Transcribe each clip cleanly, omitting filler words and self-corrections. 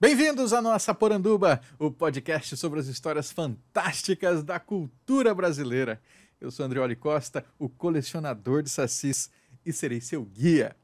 Bem-vindos à nossa Poranduba, o podcast sobre as histórias fantásticas da cultura brasileira. Eu sou Andreoli Costa, o colecionador de sacis, e serei seu guia.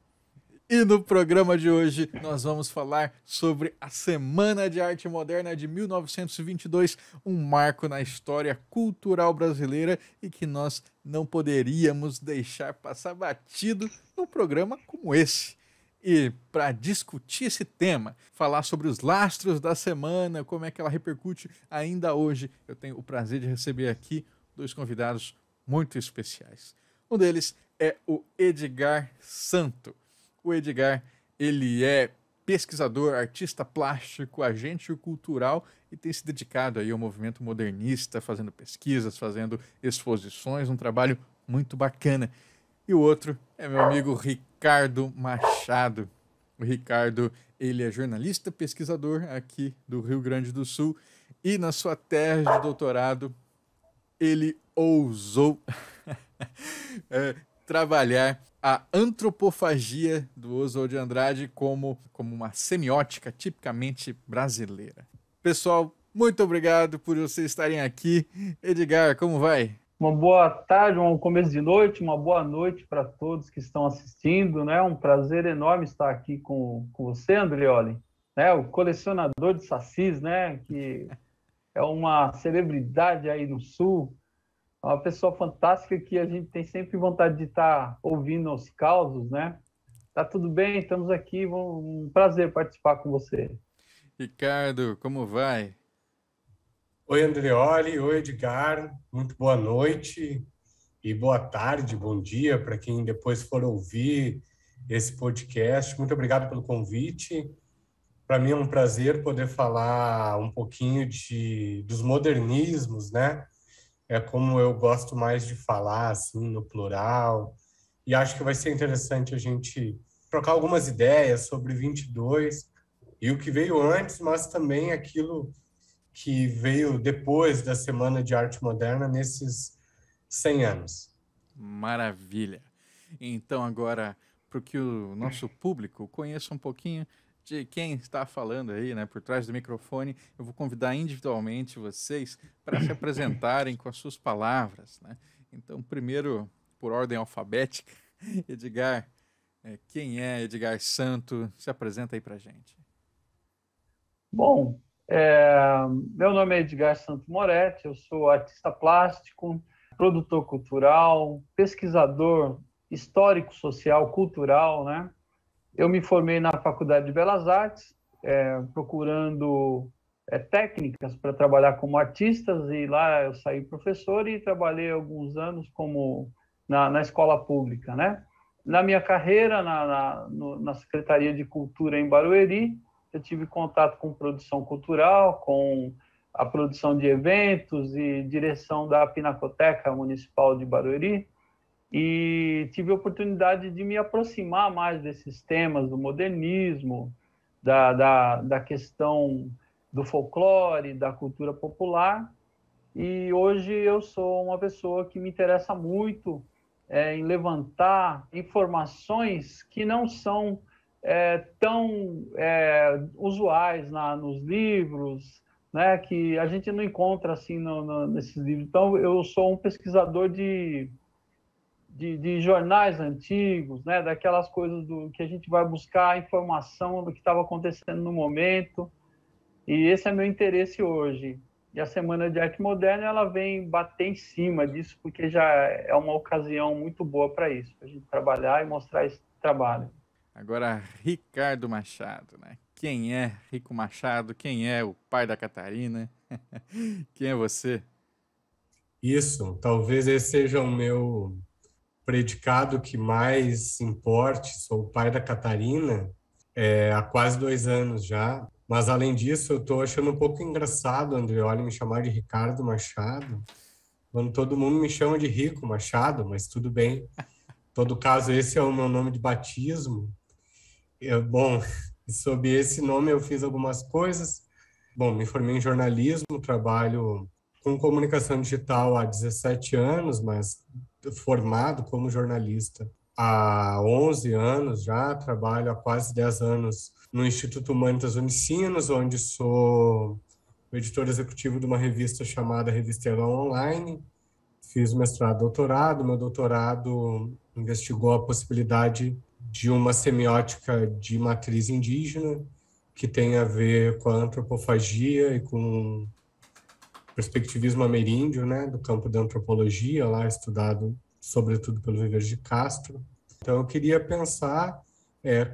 E no programa de hoje nós vamos falar sobre a Semana de Arte Moderna de 1922, um marco na história cultural brasileira e que nós não poderíamos deixar passar batido num programa como esse. E para discutir esse tema, falar sobre os lastros da semana, como é que ela repercute ainda hoje, eu tenho o prazer de receber aqui dois convidados muito especiais. Um deles é o Edgar Santo. O Edgar, ele é pesquisador, artista plástico, agente cultural e tem se dedicado aí ao movimento modernista, fazendo pesquisas, fazendo exposições, um trabalho muito bacana. E o outro é meu amigo Ricardo Machado. O Ricardo, ele é jornalista, pesquisador aqui do Rio Grande do Sul e na sua tese de doutorado ele ousou trabalhar a antropofagia do Oswald de Andrade como uma semiótica tipicamente brasileira. Pessoal, muito obrigado por vocês estarem aqui. Edgar, como vai? Uma boa tarde, um começo de noite, uma boa noite para todos que estão assistindo, né? Um prazer enorme estar aqui com você, Andreoli, né? O colecionador de sacis, né? Que é uma celebridade aí no Sul, é uma pessoa fantástica que a gente tem sempre vontade de estar ouvindo os causos, né? Tá tudo bem, estamos aqui, um prazer participar com você. Ricardo, como vai? Oi, Andreoli, oi, Edgar, muito boa noite e boa tarde, bom dia para quem depois for ouvir esse podcast. Muito obrigado pelo convite. Para mim é um prazer poder falar um pouquinho dos modernismos, né? É como eu gosto mais de falar, assim, no plural. E acho que vai ser interessante a gente trocar algumas ideias sobre 22 e o que veio antes, mas também aquilo que veio depois da Semana de Arte Moderna nesses 100 anos. Maravilha! Então agora, para que o nosso público conheça um pouquinho de quem está falando aí, né, por trás do microfone, eu vou convidar individualmente vocês para se apresentarem com as suas palavras, né? Então, primeiro, por ordem alfabética, Edgar, quem é Edgar Santo? Se apresenta aí para a gente. Bom, meu nome é Edgar Santo Moretti, eu sou artista plástico, produtor cultural, pesquisador histórico, social, cultural, né? Eu me formei na Faculdade de Belas Artes, procurando técnicas para trabalhar como artistas, e lá eu saí professor e trabalhei alguns anos na escola pública, né? Na minha carreira na Secretaria de Cultura em Barueri, eu tive contato com produção cultural, com a produção de eventos e direção da Pinacoteca Municipal de Barueri, e tive a oportunidade de me aproximar mais desses temas do modernismo, da questão do folclore, da cultura popular, e hoje eu sou uma pessoa que me interessa muito em levantar informações que não são tão usuais nos livros, né, que a gente não encontra assim nesses livros. Então, eu sou um pesquisador de jornais antigos, né, daquelas coisas que a gente vai buscar a informação do que estava acontecendo no momento, e esse é meu interesse hoje. E a Semana de Arte Moderna, ela vem bater em cima disso, porque já é uma ocasião muito boa para isso, para a gente trabalhar e mostrar esse trabalho. Agora, Ricardo Machado, né? Quem é Rico Machado? Quem é o pai da Catarina? Quem é você? Isso, talvez esse seja o meu predicado que mais importe. Sou o pai da Catarina há quase 2 anos já. Mas, além disso, eu estou achando um pouco engraçado, Andreoli, me chamar de Ricardo Machado, quando todo mundo me chama de Rico Machado, mas tudo bem. Em todo caso, esse é o meu nome de batismo. Bom, sob esse nome eu fiz algumas coisas. Bom, me formei em jornalismo, trabalho com comunicação digital há 17 anos, mas formado como jornalista há 11 anos já, trabalho há quase 10 anos no Instituto Humanitas Unicinos, onde sou o editor executivo de uma revista chamada Revista Elon Online. Fiz mestrado e doutorado. Meu doutorado investigou a possibilidade de uma semiótica de matriz indígena, que tem a ver com a antropofagia e com perspectivismo ameríndio, né, do campo da antropologia, lá estudado sobretudo pelo Viver de Castro. Então, eu queria pensar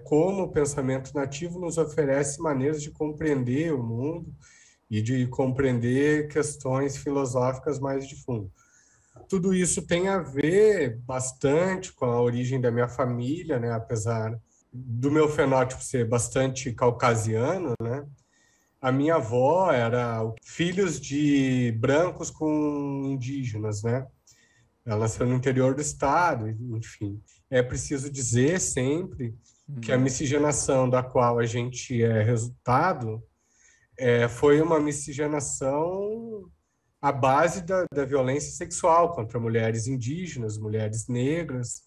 como o pensamento nativo nos oferece maneiras de compreender o mundo e de compreender questões filosóficas mais de fundo. Tudo isso tem a ver bastante com a origem da minha família, né? Apesar do meu fenótipo ser bastante caucasiano, né? A minha avó era filhos de brancos com indígenas, né? Ela nasceu no interior do estado, enfim. É preciso dizer sempre que a miscigenação da qual a gente é resultado foi uma miscigenação à base da violência sexual contra mulheres indígenas, mulheres negras,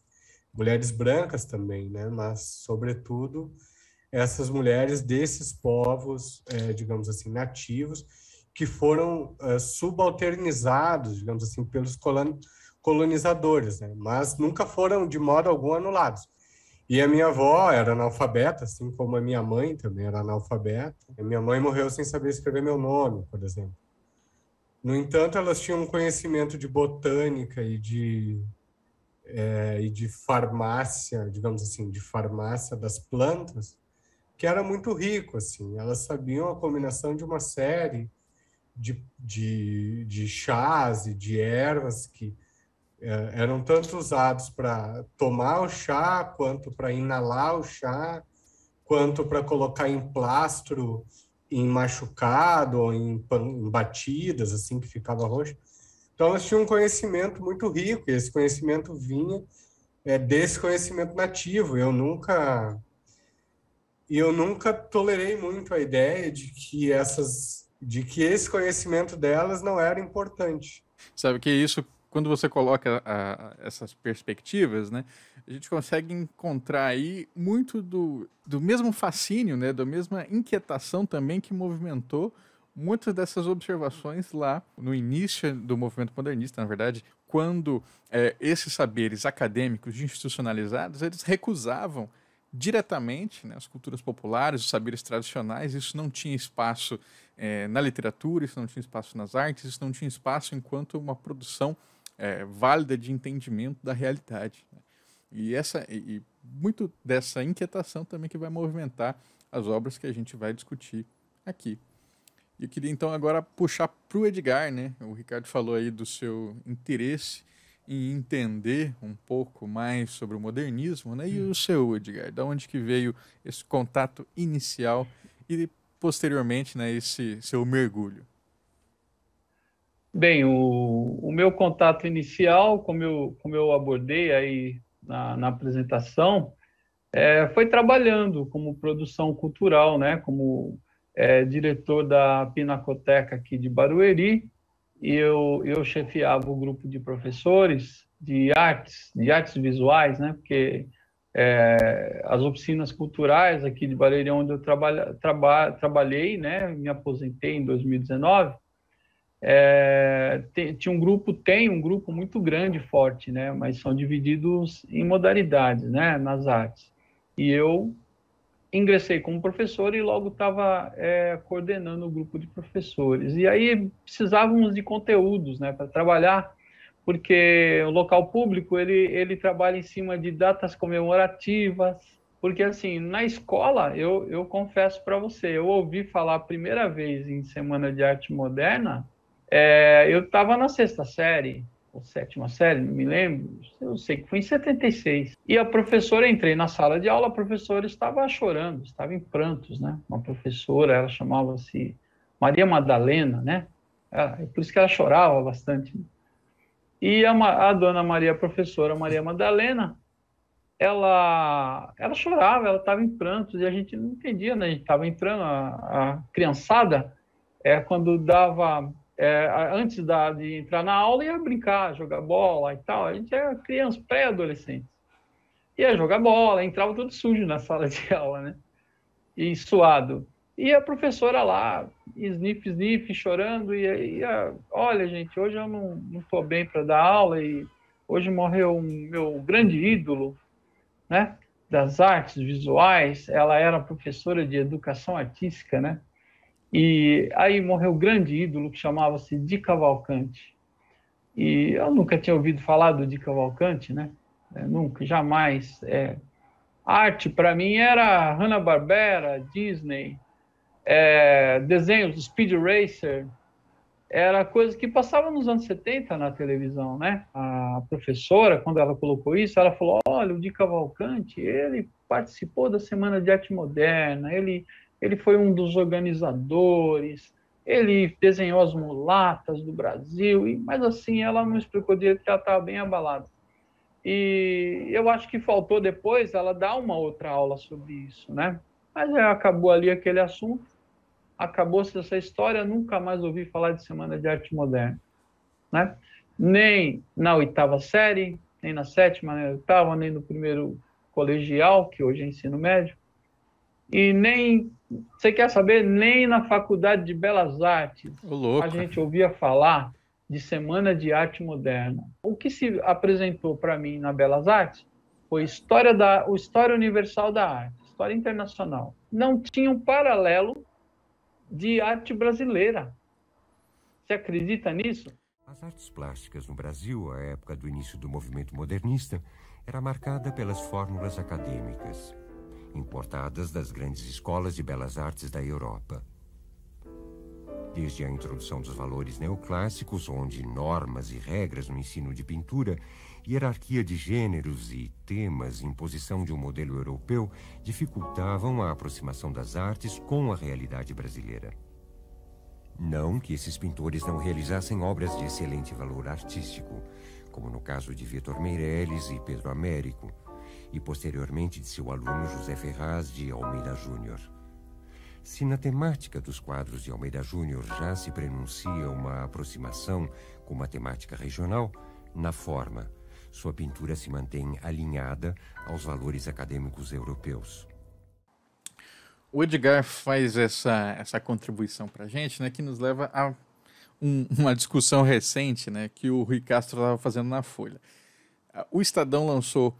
mulheres brancas também, né? Mas, sobretudo, essas mulheres desses povos, digamos assim, nativos, que foram subalternizados, digamos assim, pelos colonizadores, né? Mas nunca foram, de modo algum, anulados. E a minha avó era analfabeta, assim como a minha mãe também era analfabeta. A minha mãe morreu sem saber escrever meu nome, por exemplo. No entanto, elas tinham um conhecimento de botânica e de farmácia, digamos assim, de farmácia das plantas, que era muito rico, assim. Elas sabiam a combinação de uma série de chás e de ervas que eram tanto usados para tomar o chá, quanto para inalar o chá, quanto para colocar em plastro, em machucado, ou em batidas, assim, que ficava roxo. Então, elas tinham um conhecimento muito rico, e esse conhecimento vinha desse conhecimento nativo. Eu nunca tolerei muito a ideia de que esse conhecimento delas não era importante. Sabe que isso, quando você coloca essas perspectivas, né, a gente consegue encontrar aí muito do mesmo fascínio, né, da mesma inquietação também que movimentou muitas dessas observações lá no início do movimento modernista, na verdade, quando esses saberes acadêmicos institucionalizados, eles recusavam diretamente, né, as culturas populares, os saberes tradicionais. Isso não tinha espaço na literatura, isso não tinha espaço nas artes, isso não tinha espaço enquanto uma produção válida de entendimento da realidade, né? E muito dessa inquietação também que vai movimentar as obras que a gente vai discutir aqui. E eu queria então agora puxar para o Edgar, né? O Ricardo falou aí do seu interesse em entender um pouco mais sobre o modernismo, né? E o seu, Edgar, da onde que veio esse contato inicial e posteriormente, né, esse seu mergulho? Bem, o meu contato inicial, como eu abordei aí na apresentação, foi trabalhando como produção cultural, né? Como diretor da Pinacoteca aqui de Barueri, e eu chefiava o grupo de professores de artes visuais, né? Porque as oficinas culturais aqui de Barueri, onde eu trabalhei, né? Me aposentei em 2019, tem um grupo muito grande, forte, né? Mas são divididos em modalidades, né? Nas artes. E eu ingressei como professor e logo estava coordenando o grupo de professores. E aí precisávamos de conteúdos, né, para trabalhar, porque o local público ele trabalha em cima de datas comemorativas. Porque, assim, na escola, eu confesso para você, eu ouvi falar a primeira vez em Semana de Arte Moderna, eu estava na sexta série, ou sétima série, não me lembro, eu sei que foi em 76. E a professora, entrei na sala de aula, a professora estava chorando, estava em prantos, né? Uma professora, ela chamava-se Maria Madalena, né? Por isso que ela chorava bastante. E a dona Maria, a professora Maria Madalena, ela chorava, ela estava em prantos, e a gente não entendia, né? A gente estava entrando, a criançada, quando dava... antes de entrar na aula, ia brincar, jogar bola e tal. A gente era criança, pré-adolescente. Ia jogar bola, entrava tudo sujo na sala de aula, né? e suado. E a professora lá, sniff, chorando, olha, gente, hoje eu não estou bem para dar aula, e hoje morreu o meu grande ídolo, né, das artes visuais. Ela era professora de educação artística, né? E aí morreu o grande ídolo, que chamava-se Di Cavalcanti. E eu nunca tinha ouvido falar do Di Cavalcanti, né? Nunca, jamais. Arte, para mim, era Hanna-Barbera, Disney, desenhos, Speed Racer, era coisa que passava nos anos 70 na televisão, né? A professora, quando ela colocou isso, ela falou, olha, o Di Cavalcanti, ele participou da Semana de Arte Moderna, ele foi um dos organizadores, ele desenhou as mulatas do Brasil, mas assim, ela não explicou direito, que ela estava bem abalada. E eu acho que faltou depois ela dar uma outra aula sobre isso, né? Mas acabou ali aquele assunto, acabou-se essa história, nunca mais ouvi falar de Semana de Arte Moderna, né? Nem na 8ª série, nem na 7ª, nem na 8ª, nem no primeiro colegial, que hoje é ensino médio, e nem, você quer saber, nem na Faculdade de Belas Artes a gente ouvia falar de Semana de Arte Moderna. O que se apresentou para mim na Belas Artes foi História Universal da Arte, História Internacional. Não tinha um paralelo de arte brasileira. Você acredita nisso? As artes plásticas no Brasil, à época do início do movimento modernista, era marcada pelas fórmulas acadêmicas, importadas das grandes escolas de belas artes da Europa. Desde a introdução dos valores neoclássicos, onde normas e regras no ensino de pintura, hierarquia de gêneros e temas, imposição de um modelo europeu, dificultavam a aproximação das artes com a realidade brasileira. Não que esses pintores não realizassem obras de excelente valor artístico, como no caso de Vitor Meirelles e Pedro Américo, e posteriormente de seu aluno José Ferraz de Almeida Júnior. Se na temática dos quadros de Almeida Júnior já se prenuncia uma aproximação com uma temática regional, na forma, sua pintura se mantém alinhada aos valores acadêmicos europeus. O Edgar faz essa contribuição para a gente, né, que nos leva a uma discussão recente, né, que o Rui Castro estava fazendo na Folha. O Estadão lançou,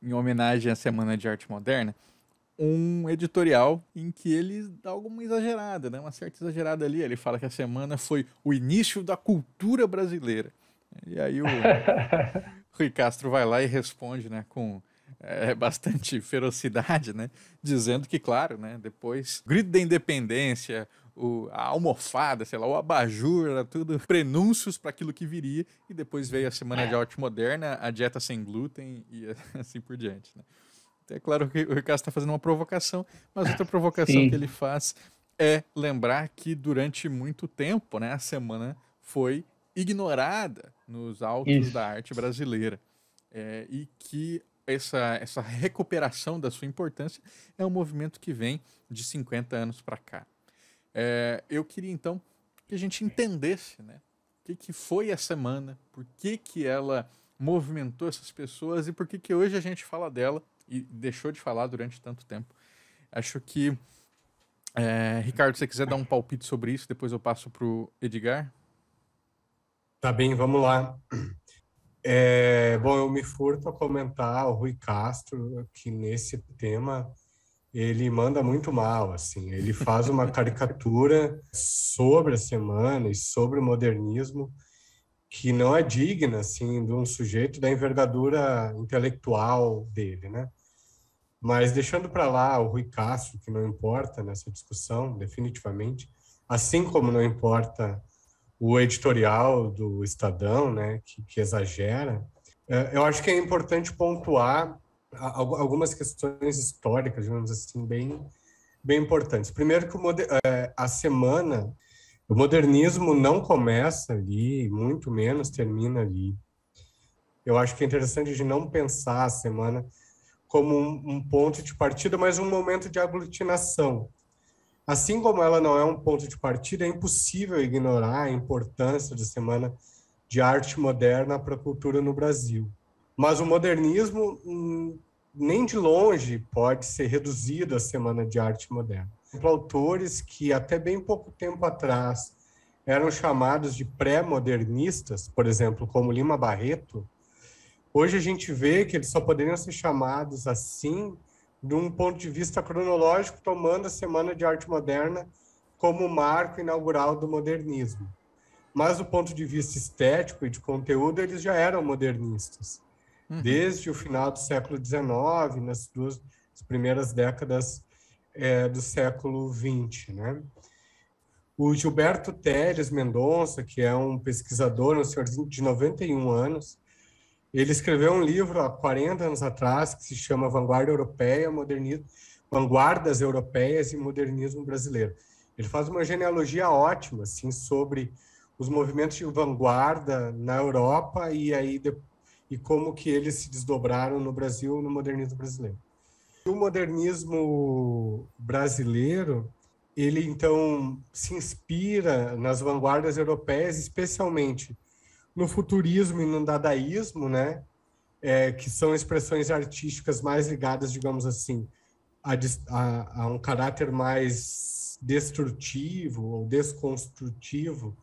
em homenagem à Semana de Arte Moderna, um editorial em que ele dá alguma exagerada, né, uma certa exagerada ali. Ele fala que a semana foi o início da cultura brasileira. E aí o Rui Castro vai lá e responde, né, com bastante ferocidade, né, dizendo que, claro, né, depois o grito da independência, a almofada, sei lá, o abajur, era tudo prenúncios para aquilo que viria, e depois veio a Semana de Arte Moderna, a dieta sem glúten e assim por diante, né. É claro que o Ricardo está fazendo uma provocação, mas outra provocação que ele faz é lembrar que durante muito tempo, né, a semana foi ignorada nos autos da arte brasileira, e que essa recuperação da sua importância é um movimento que vem de 50 anos para cá. Eu queria então que a gente entendesse, né, o que foi a semana, por que ela movimentou essas pessoas e por que hoje a gente fala dela e deixou de falar durante tanto tempo. Acho que, Ricardo, se você quiser dar um palpite sobre isso, depois eu passo para o Edgar. Tá bem, vamos lá. Bom, eu me furto a comentar o Rui Castro, que nesse tema ele manda muito mal, assim. Ele faz uma caricatura sobre a semana e sobre o modernismo que não é digna, assim, de um sujeito da envergadura intelectual dele, né? Mas deixando para lá o Rui Castro, que não importa nessa discussão, definitivamente, assim como não importa o editorial do Estadão, né, que exagera, eu acho que é importante pontuar algumas questões históricas, digamos assim, bem importantes. Primeiro que a semana, o modernismo não começa ali, muito menos termina ali. Eu acho que é interessante a gente não pensar a semana como um ponto de partida, mas um momento de aglutinação. Assim como ela não é um ponto de partida, é impossível ignorar a importância da Semana de Arte Moderna para a cultura no Brasil. Mas o modernismo nem de longe pode ser reduzido à Semana de Arte Moderna. Autores que até bem pouco tempo atrás eram chamados de pré-modernistas, por exemplo, como Lima Barreto, hoje a gente vê que eles só poderiam ser chamados assim de um ponto de vista cronológico, tomando a Semana de Arte Moderna como marco inaugural do modernismo. Mas do ponto de vista estético e de conteúdo, eles já eram modernistas. Desde o final do século XIX, nas primeiras décadas do século XX, né? O Gilberto Teles Mendonça, que é um pesquisador, um senhorzinho de 91 anos, ele escreveu um livro há 40 anos atrás que se chama Vanguarda Europeia, Vanguardas Europeias e Modernismo Brasileiro. Ele faz uma genealogia ótima assim, sobre os movimentos de vanguarda na Europa e como que eles se desdobraram no Brasil, no modernismo brasileiro. O modernismo brasileiro, ele então se inspira nas vanguardas europeias, especialmente no futurismo e no dadaísmo, né? Que são expressões artísticas mais ligadas, digamos assim, a um caráter mais destrutivo ou desconstrutivo,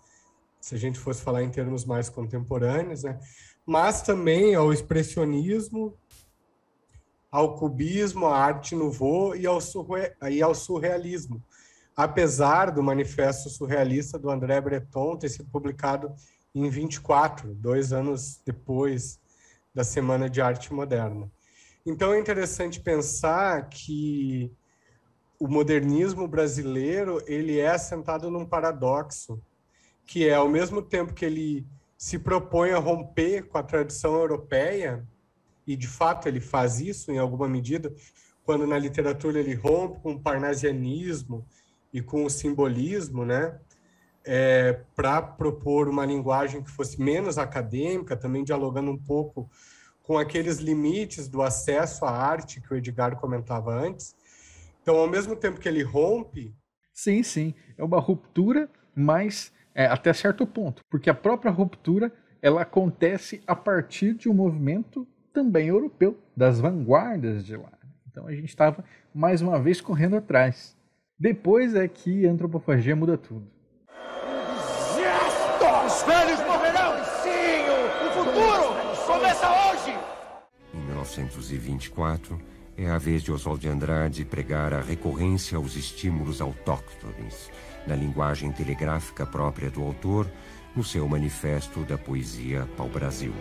se a gente fosse falar em termos mais contemporâneos, né? Mas também ao expressionismo, ao cubismo, à arte nouveau e ao surrealismo. Apesar do Manifesto Surrealista do André Breton ter sido publicado em 24, 2 anos depois da Semana de Arte Moderna. Então é interessante pensar que o modernismo brasileiro ele é assentado num paradoxo, que é, ao mesmo tempo que ele se propõe a romper com a tradição europeia, e de fato ele faz isso em alguma medida, quando na literatura ele rompe com o parnasianismo e com o simbolismo, né? Para propor uma linguagem que fosse menos acadêmica, também dialogando um pouco com aqueles limites do acesso à arte que o Edgar comentava antes. Então, ao mesmo tempo que ele rompe... Sim, sim. É uma ruptura, mas até certo ponto. Porque a própria ruptura ela acontece a partir de um movimento também europeu, das vanguardas de lá. Então, a gente estava, mais uma vez, correndo atrás. Depois é que a antropofagia muda tudo. Os velhos morrerão! Sim, o futuro começa hoje! Em 1924, é a vez de Oswald de Andrade pregar a recorrência aos estímulos autóctones, na linguagem telegráfica própria do autor, no seu Manifesto da Poesia Pau-Brasil.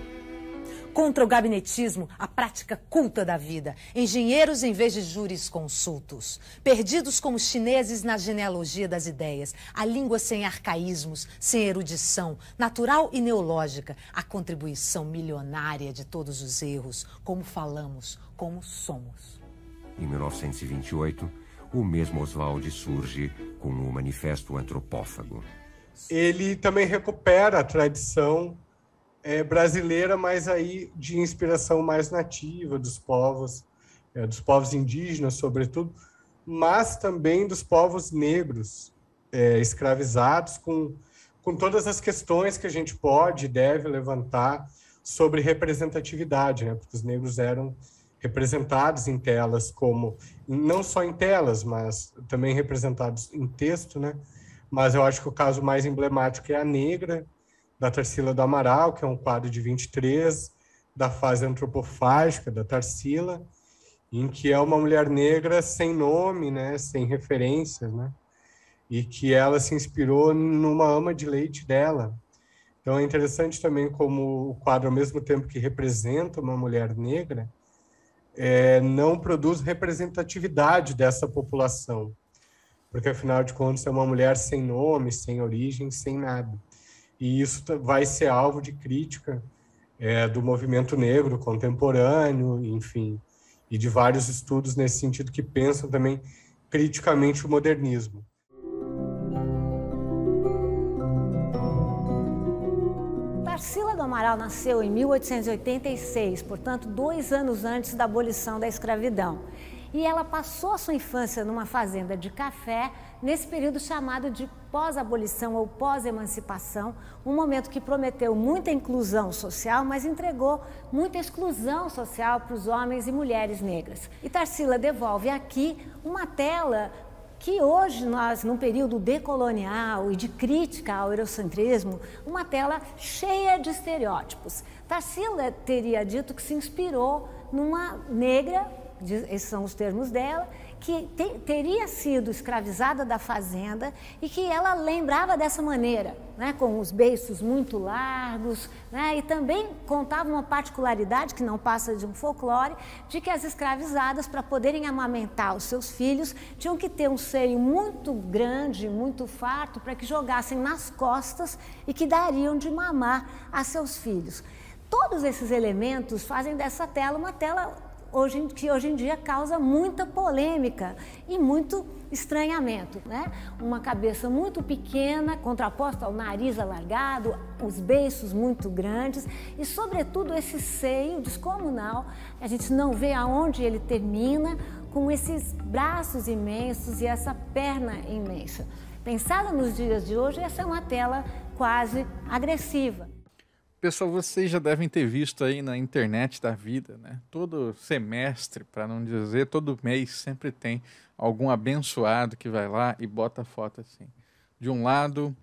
Contra o gabinetismo, a prática culta da vida. Engenheiros em vez de jurisconsultos. Perdidos como chineses na genealogia das ideias. A língua sem arcaísmos, sem erudição, natural e neológica. A contribuição milionária de todos os erros. Como falamos, como somos. Em 1928, o mesmo Oswald surge com o Manifesto Antropófago. Ele também recupera a tradição brasileira, mas aí de inspiração mais nativa dos povos indígenas, sobretudo, mas também dos povos negros escravizados, com todas as questões que a gente pode e deve levantar sobre representatividade, né? Porque os negros eram representados em telas, não só em telas, mas também representados em texto, né? Mas eu acho que o caso mais emblemático é A Negra, da Tarsila do Amaral, que é um quadro de 23, da fase antropofágica da Tarsila, em que é uma mulher negra sem nome, né, sem referências, né, e que ela se inspirou numa ama de leite dela. Então é interessante também como o quadro, ao mesmo tempo que representa uma mulher negra, não produz representatividade dessa população, porque afinal de contas é uma mulher sem nome, sem origem, sem nada. E isso vai ser alvo de crítica do movimento negro contemporâneo, enfim, e de vários estudos nesse sentido que pensam também criticamente o modernismo. Tarsila do Amaral nasceu em 1886, portanto, 2 anos antes da abolição da escravidão. e ela passou a sua infância numa fazenda de café, nesse período chamado de pós-abolição ou pós-emancipação, um momento que prometeu muita inclusão social, mas entregou muita exclusão social para os homens e mulheres negras. E Tarsila devolve aqui uma tela que hoje nós, num período decolonial e de crítica ao eurocentrismo, uma tela cheia de estereótipos. Tarsila teria dito que se inspirou numa negra, esses são os termos dela, que teria sido escravizada da fazenda e que ela lembrava dessa maneira, né, com os beiços muito largos, né, e também contava uma particularidade que não passa de um folclore, de que as escravizadas, para poderem amamentar os seus filhos, tinham que ter um seio muito grande, muito farto, para que jogassem nas costas e que dariam de mamar a seus filhos. Todos esses elementos fazem dessa tela uma tela que hoje em dia causa muita polêmica e muito estranhamento, né? Uma cabeça muito pequena, contraposta ao nariz alargado, os beiços muito grandes e, sobretudo, esse seio descomunal, a gente não vê aonde ele termina, com esses braços imensos e essa perna imensa. Pensada nos dias de hoje, essa é uma tela quase agressiva. Pessoal, vocês já devem ter visto aí na internet da vida, né? Todo semestre, para não dizer todo mês, sempre tem algum abençoado que vai lá e bota a foto assim. De um lado,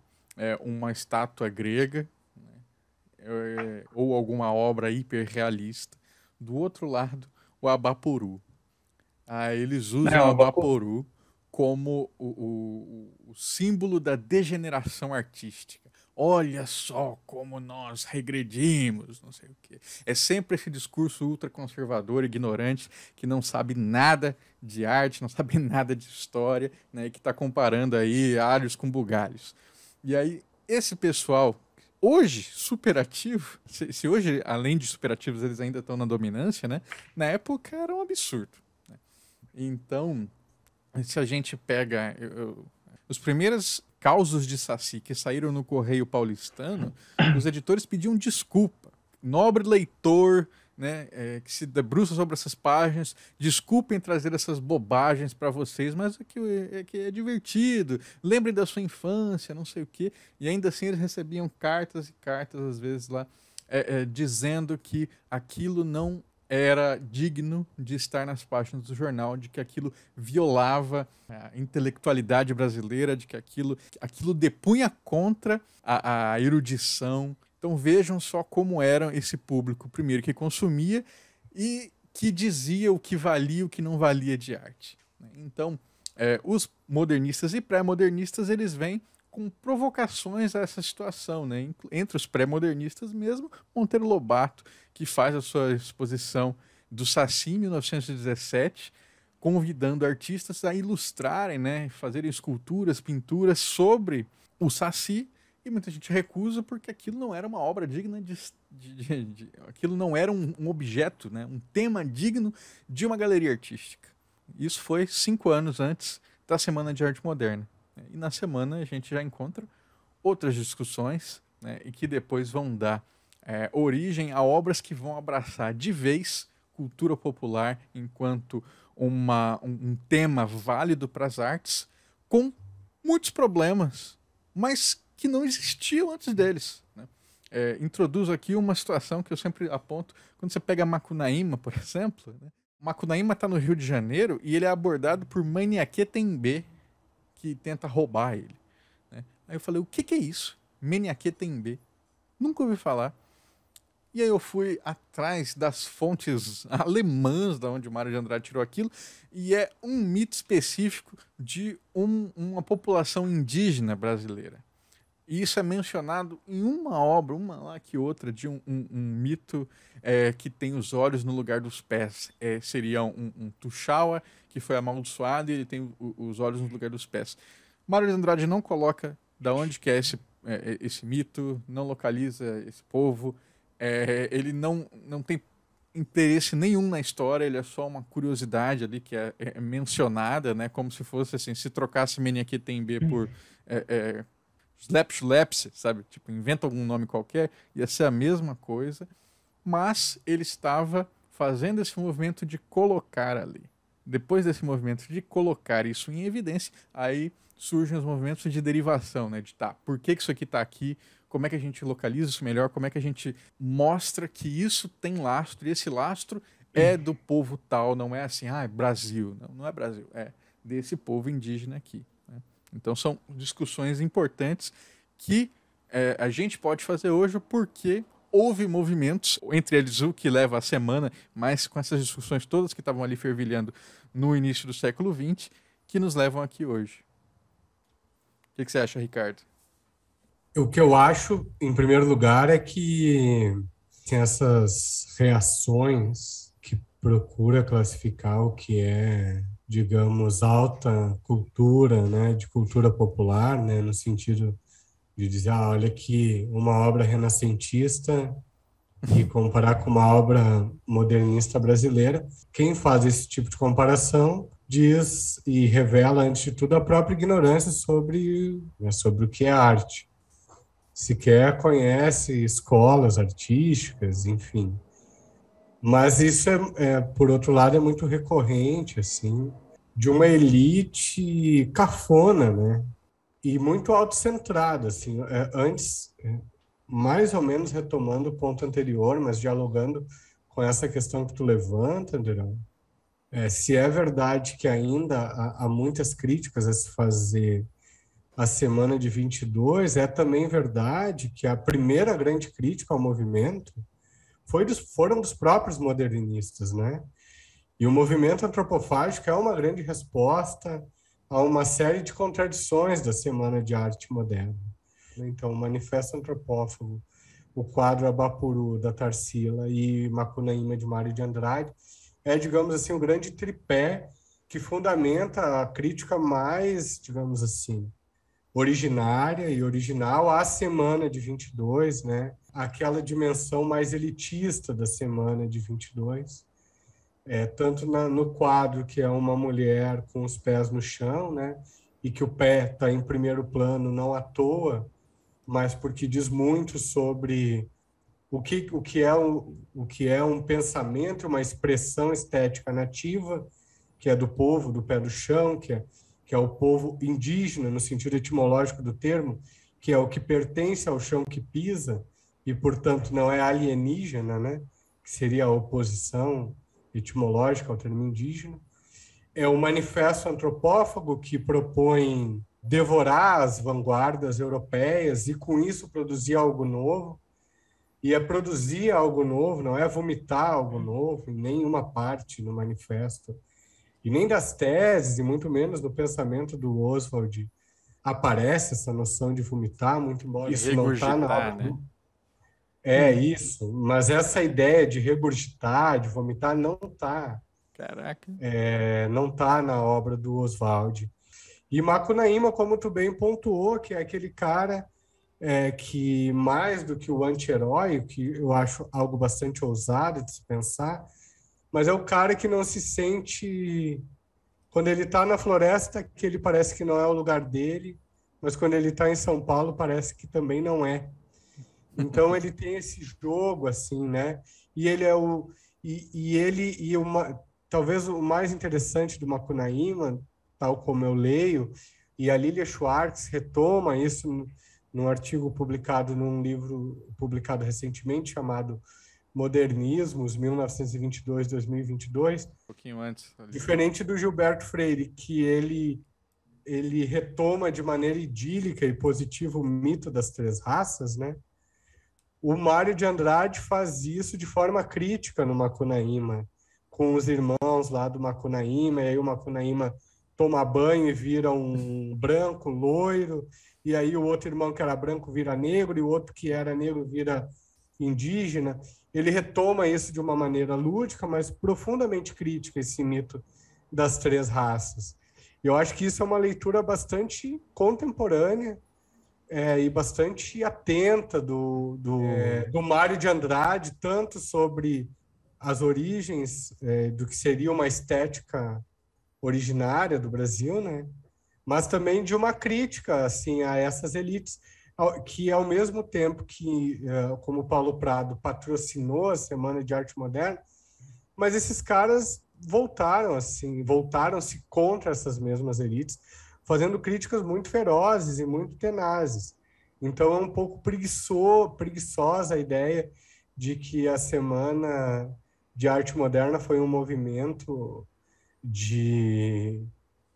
uma estátua grega, né? Ou alguma obra hiperrealista. Do outro lado, o Abaporu. Eles usam o Abaporu como o símbolo da degeneração artística. Olha só como nós regredimos, não sei o quê. É sempre esse discurso ultraconservador, ignorante, que não sabe nada de arte, não sabe nada de história, né, e que está comparando aí alhos com bugalhos. E aí, esse pessoal, hoje, superativo, se hoje, além de superativos, eles ainda estão na dominância, né, na época era um absurdo. Né? Então, se a gente pega os primeiros causos de Saci que saíram no Correio Paulistano, os editores pediam desculpa. Nobre leitor, né, que se debruça sobre essas páginas, desculpem trazer essas bobagens para vocês, mas que é divertido, lembrem da sua infância, não sei o quê. E ainda assim eles recebiam cartas e cartas, às vezes, lá, dizendo que aquilo não era digno de estar nas páginas do jornal, de que aquilo violava a intelectualidade brasileira, de que aquilo depunha contra a erudição. Então vejam só como era esse público, primeiro, que consumia e que dizia o que valia e o que não valia de arte. Então, os modernistas e pré-modernistas, eles vêm com provocações a essa situação, né? Entre os pré-modernistas mesmo, Monteiro Lobato, que faz a sua exposição do Saci em 1917, convidando artistas a ilustrarem, né, fazerem esculturas, pinturas sobre o Saci, e muita gente recusa porque aquilo não era uma obra digna aquilo não era um objeto, né, um tema digno de uma galeria artística. Isso foi 5 anos antes da Semana de Arte Moderna. E na semana a gente já encontra outras discussões, né, e que depois vão dar origem a obras que vão abraçar de vez cultura popular enquanto um tema válido para as artes, com muitos problemas, mas que não existiam antes deles. Né? Introduzo aqui uma situação que eu sempre aponto, quando você pega Macunaíma, por exemplo. Né? Macunaíma está no Rio de Janeiro e ele é abordado por Maniaquê Tembê, que tenta roubar ele. Né? Aí eu falei, o que é isso? Maniaquê Tembê. Nunca ouvi falar. E aí eu fui atrás das fontes alemãs da onde o Mário de Andrade tirou aquilo, e é um mito específico de uma população indígena brasileira. E isso é mencionado em uma obra, uma lá que outra, de um mito que tem os olhos no lugar dos pés. Seria um Tuxaua que foi amaldiçoado e ele tem os olhos no lugar dos pés. Mário de Andrade não coloca de onde que é esse mito, não localiza esse povo. Ele não tem interesse nenhum na história, ele é só uma curiosidade ali que é mencionada, né, como se fosse assim, se trocasse Maniaquê Tembê por Slepshulepse, sabe? Tipo, inventa algum nome qualquer, ia ser a mesma coisa, mas ele estava fazendo esse movimento de colocar ali. Depois desse movimento de colocar isso em evidência, aí surgem os movimentos de derivação, né? De por que isso aqui está aqui, como é que a gente localiza isso melhor, como é que a gente mostra que isso tem lastro, e esse lastro é do povo tal, não é assim, é Brasil. Não é Brasil, é desse povo indígena aqui, né? Então são discussões importantes que a gente pode fazer hoje porque houve movimentos, entre eles o que leva a semana, mas com essas discussões todas que estavam ali fervilhando no início do século XX, que nos levam aqui hoje. O que você acha, Ricardo? O que eu acho, em primeiro lugar, é que tem essas reações que procura classificar o que é, digamos, alta cultura, né, de cultura popular, né, no sentido de dizer, olha que uma obra renascentista e comparar com uma obra modernista brasileira. Quem faz esse tipo de comparação diz e revela, antes de tudo, a própria ignorância sobre o que é arte. Sequer conhece escolas artísticas, enfim. Mas isso, por outro lado, é muito recorrente, assim, de uma elite cafona, né? E muito autocentrada, assim. Antes, mais ou menos retomando o ponto anterior, mas dialogando com essa questão que tu levanta, Anderão, se é verdade que ainda há muitas críticas a se fazer a semana de 22, é também verdade que a primeira grande crítica ao movimento foram dos próprios modernistas, né? E o movimento antropofágico é uma grande resposta a uma série de contradições da Semana de Arte Moderna. Então, o Manifesto Antropófago, o quadro Abapuru, da Tarsila, e Macunaíma, de Mário de Andrade, digamos assim, um grande tripé que fundamenta a crítica mais, digamos assim, originária e original à Semana de 22, né? Aquela dimensão mais elitista da Semana de 22, tanto no quadro, que é uma mulher com os pés no chão, né? E que o pé está em primeiro plano não à toa, mas porque diz muito sobre o que é um pensamento, uma expressão estética nativa, que é do povo do pé do chão, que é o povo indígena, no sentido etimológico do termo, que é o que pertence ao chão que pisa, e, portanto, não é alienígena, né? Que seria a oposição etimológica ao termo indígena. É o Manifesto Antropófago, que propõe devorar as vanguardas europeias e, com isso, produzir algo novo. E produzir algo novo, não é vomitar algo novo em nenhuma parte no manifesto, e nem das teses, e muito menos no pensamento do Oswald, aparece essa noção de vomitar, muito embora isso não está na obra. Né? Isso, mas essa ideia de regurgitar, de vomitar, não está. Caraca. Não está na obra do Oswald. E Macunaíma, como tu bem pontuou, que é aquele cara que, mais do que o anti-herói, que eu acho algo bastante ousado de se pensar, mas é o cara que não se sente, quando ele está na floresta, que ele parece que não é o lugar dele, mas quando ele está em São Paulo, parece que também não é. Então ele tem esse jogo, assim, né? E ele é talvez o mais interessante do Macunaíma, tal como eu leio, e a Lilia Schwartz retoma isso num artigo publicado num livro publicado recentemente chamado Modernismos, 1922-2022. Um pouquinho antes. Diferente do Gilberto Freire, que ele retoma de maneira idílica e positiva o mito das três raças, né? O Mário de Andrade faz isso de forma crítica no Macunaíma, com os irmãos lá do Macunaíma, e aí o Macunaíma toma banho e vira um branco, loiro, e aí o outro irmão que era branco vira negro, e o outro que era negro vira indígena. Ele retoma isso de uma maneira lúdica, mas profundamente crítica, esse mito das três raças. Eu acho que isso é uma leitura bastante contemporânea e bastante atenta do Mário de Andrade, tanto sobre as origens do que seria uma estética originária do Brasil, né? Mas também de uma crítica assim, a essas elites, que ao mesmo tempo que, como Paulo Prado, patrocinou a Semana de Arte Moderna, mas esses caras voltaram-se contra essas mesmas elites, fazendo críticas muito ferozes e muito tenazes. Então é um pouco preguiçosa a ideia de que a Semana de Arte Moderna foi um movimento de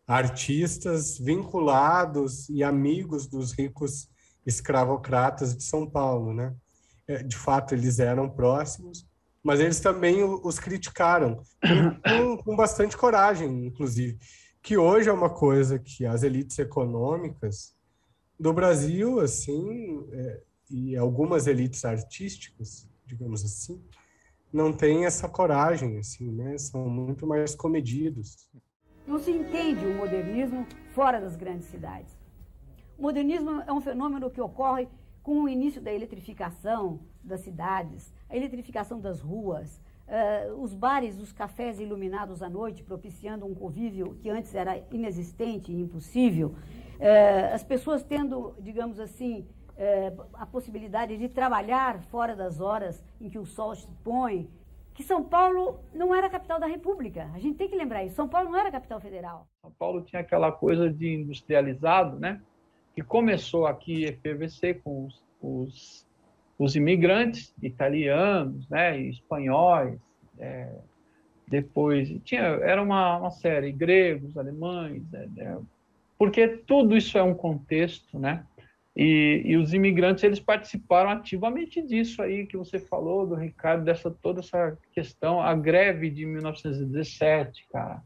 artistas vinculados e amigos dos ricos escravocratas de São Paulo, né? De fato, eles eram próximos, mas eles também os criticaram, com bastante coragem, inclusive, que hoje é uma coisa que as elites econômicas do Brasil, assim, e algumas elites artísticas, digamos assim, não têm essa coragem, assim, né? São muito mais comedidos. Não se entende o modernismo fora das grandes cidades. O modernismo é um fenômeno que ocorre com o início da eletrificação das cidades, a eletrificação das ruas, os bares, os cafés iluminados à noite, propiciando um convívio que antes era inexistente e impossível, as pessoas tendo, digamos assim, a possibilidade de trabalhar fora das horas em que o sol se põe, que São Paulo não era a capital da República. A gente tem que lembrar isso. São Paulo não era a capital federal. São Paulo tinha aquela coisa de industrializado, né? Que começou aqui a efervescer com os imigrantes italianos, né, e espanhóis, depois era uma série, gregos, alemães, porque tudo isso é um contexto, né, e os imigrantes, eles participaram ativamente disso aí que você falou, do Ricardo, toda essa questão, a greve de 1917, cara,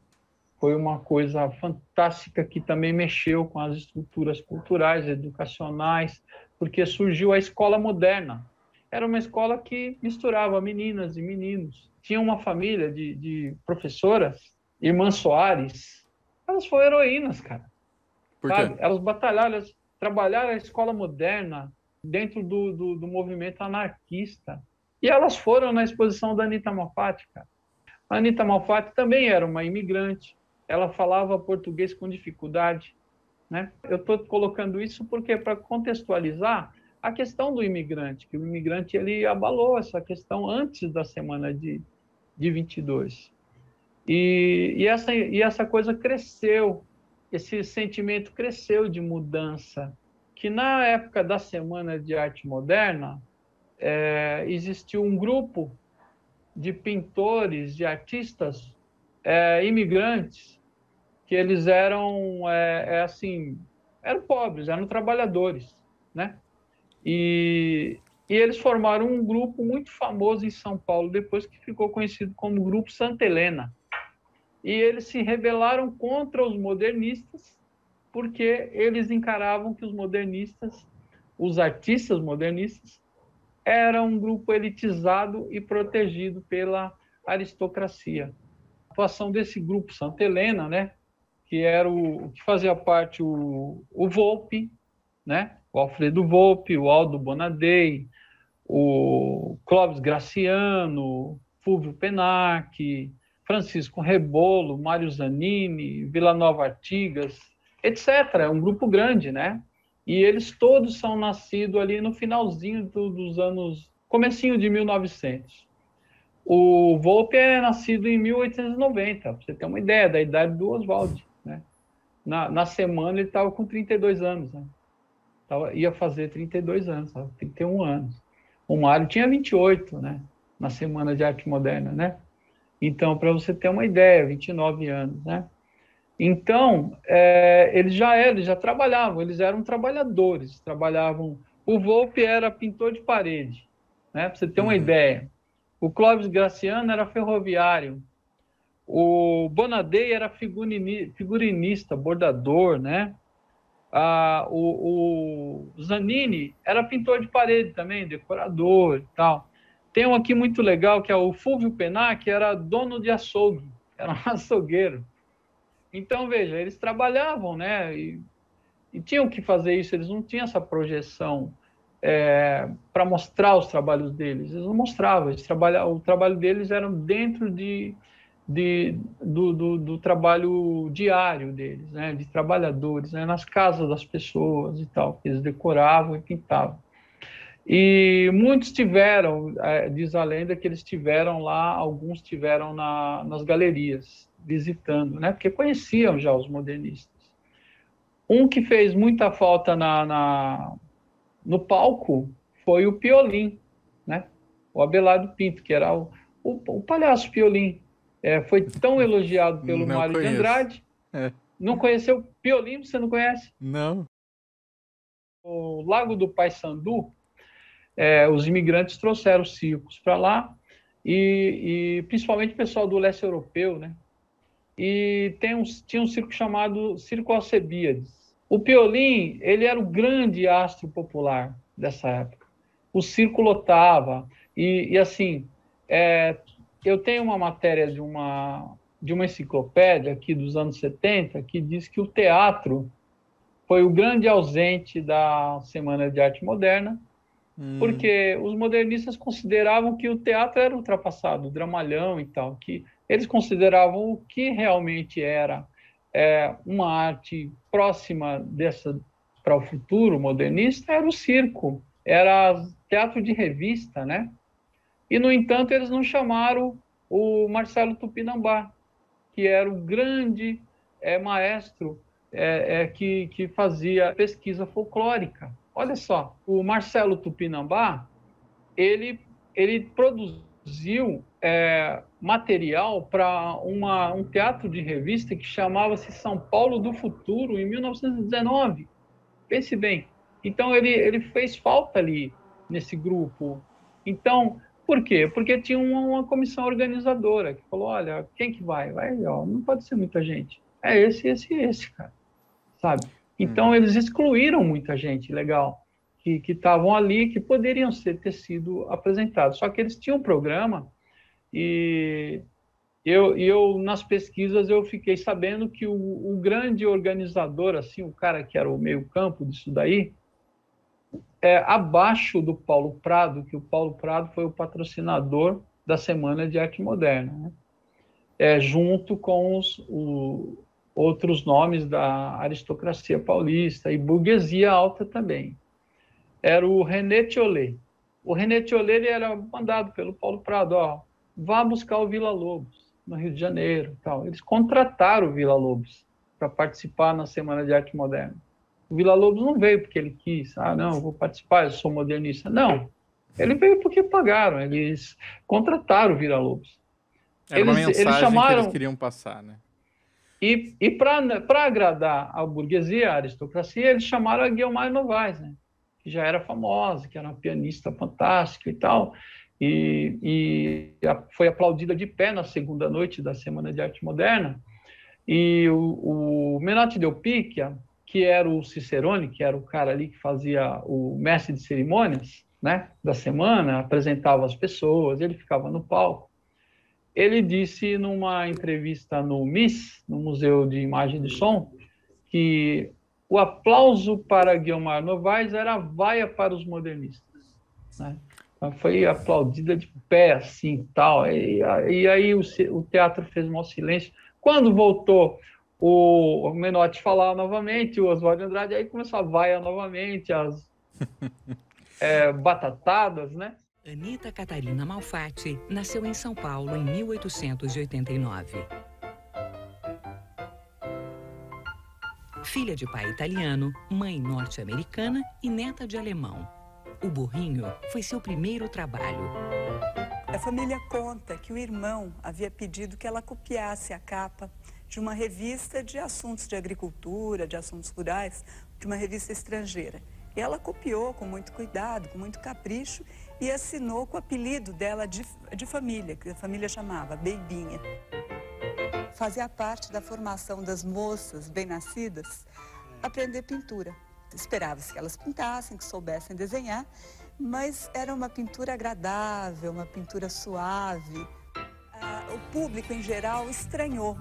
foi uma coisa fantástica que também mexeu com as estruturas culturais, educacionais, porque surgiu a escola moderna. Era uma escola que misturava meninas e meninos. Tinha uma família de professoras, irmãs Soares, elas foram heroínas, cara. Por quê? Elas batalharam, elas trabalharam a escola moderna dentro do movimento anarquista. E elas foram na exposição da Anita Malfatti, cara. A Anita Malfatti também era uma imigrante. Ela falava português com dificuldade, né? Eu estou colocando isso porque para contextualizar a questão do imigrante, que o imigrante ele abalou essa questão antes da semana de 22. E essa coisa cresceu, esse sentimento cresceu de mudança, que na época da Semana de Arte Moderna existiu um grupo de pintores, de artistas imigrantes, que eles eram, eram pobres, eram trabalhadores, né? E eles formaram um grupo muito famoso em São Paulo, depois que ficou conhecido como Grupo Santa Helena. E eles se rebelaram contra os modernistas, porque eles encaravam que os modernistas, os artistas modernistas, eram um grupo elitizado e protegido pela aristocracia. A atuação desse Grupo Santa Helena, né? Que era que fazia parte o Volpi, né? O Alfredo Volpi, o Aldo Bonadei, o Clóvis Graciano, Fúvio Penac, Francisco Rebolo, Mário Zanini, Vila Nova Artigas, etc. É um grupo grande, né? E eles todos são nascidos ali no finalzinho dos anos, comecinho de 1900. O Volpi é nascido em 1890, para você ter uma ideia da idade do Oswald. Né? Na semana ele estava com 32 anos, né? Ia fazer 32 anos, 31 anos. O Mário tinha 28, né? Na Semana de Arte Moderna, né? Então, para você ter uma ideia, 29 anos, né? Então, eles já trabalhavam, eles eram trabalhadores, trabalhavam. O Volpi era pintor de parede, né? Para você ter uma ideia. O Clóvis Graciano era ferroviário. O Bonadei era figurinista, bordador, né? O Zanini era pintor de parede também, decorador e tal. Tem um aqui muito legal, que é o Fúvio Penac, que era dono de açougue, era um açougueiro. Então, veja, eles trabalhavam, né? E tinham que fazer isso, eles não tinham essa projeção para mostrar os trabalhos deles. Eles não mostravam, o trabalho deles era dentro do trabalho diário deles, né, de trabalhadores, né, nas casas das pessoas e tal, que eles decoravam e pintavam. E muitos tiveram, diz a lenda que eles tiveram lá, alguns tiveram nas galerias, visitando, né? Porque conheciam já os modernistas. Um que fez muita falta no palco foi o Piolim, né? O Abelardo Pinto, que era o palhaço Piolim. Foi tão elogiado pelo Mário de Andrade. Não conheceu Piolim? Você não conhece? Não. O Lago do Paissandu, os imigrantes trouxeram circos para lá, e principalmente o pessoal do leste europeu, né? E tinha um circo chamado Circo Alcebiades. O Piolim, ele era o grande astro popular dessa época. O circo lotava, e assim, eu tenho uma matéria de uma enciclopédia aqui dos anos 70 que diz que o teatro foi o grande ausente da Semana de Arte Moderna, porque os modernistas consideravam que o teatro era ultrapassado, o dramalhão e tal, que eles consideravam o que realmente era uma arte próxima para o futuro modernista, era o circo, era teatro de revista, né? E, no entanto, eles não chamaram o Marcelo Tupinambá, que era o grande maestro que fazia pesquisa folclórica. Olha só, o Marcelo Tupinambá, ele produziu material para um teatro de revista que chamava-se São Paulo do Futuro, em 1919. Pense bem. Então, ele fez falta ali nesse grupo. Então, por quê? Porque tinha uma comissão organizadora que falou, olha, quem que vai? Não pode ser muita gente. É esse, cara. Sabe? Então, eles excluíram muita gente legal, que estavam ali, que poderiam ter sido apresentados. Só que eles tinham um programa, e eu nas pesquisas, eu fiquei sabendo que o grande organizador, assim, o cara que era o meio-campo disso daí, abaixo do Paulo Prado, que o Paulo Prado foi o patrocinador da Semana de Arte Moderna, né? Junto com os outros nomes da aristocracia paulista e burguesia alta também. Era o René Thiollet. O René Thiollet, ele era mandado pelo Paulo Prado, vá buscar o Villa-Lobos, no Rio de Janeiro. Tal. Eles contrataram o Villa-Lobos para participar na Semana de Arte Moderna. O Villa-Lobos não veio porque ele quis, não, eu vou participar, eu sou modernista. Não, ele veio porque pagaram, eles contrataram o Villa-Lobos. Era uma mensagem que eles queriam passar, né? E para agradar a burguesia, a aristocracia, eles chamaram a Guiomar Novaes, né? Que já era famosa, que era uma pianista fantástica e tal, e foi aplaudida de pé na segunda noite da Semana de Arte Moderna. E o Menotti Del Picchia, que era o Cicerone, que era o cara ali que fazia o mestre de cerimônias, né, da semana, apresentava as pessoas, ele ficava no palco. Ele disse numa entrevista no MIS, no Museu de Imagem e Som, que o aplauso para Guiomar Novaes era a vaia para os modernistas, né? Foi aplaudida de pé, assim, tal. E aí o teatro fez um silêncio. Quando voltou o Menotti falar novamente, o Oswald Andrade, aí começou a vaia novamente, as batatadas, né? Anita Catarina Malfatti nasceu em São Paulo em 1889. Filha de pai italiano, mãe norte-americana e neta de alemão. O burrinho foi seu primeiro trabalho. A família conta que o irmão havia pedido que ela copiasse a capa de uma revista de assuntos de agricultura, de assuntos rurais, de uma revista estrangeira. E ela copiou com muito cuidado, com muito capricho, e assinou com o apelido dela de família, que a família chamava Beibinha. Fazia parte da formação das moças bem-nascidas aprender pintura. Esperava-se que elas pintassem, que soubessem desenhar, mas era uma pintura agradável, uma pintura suave. O público, em geral, estranhou,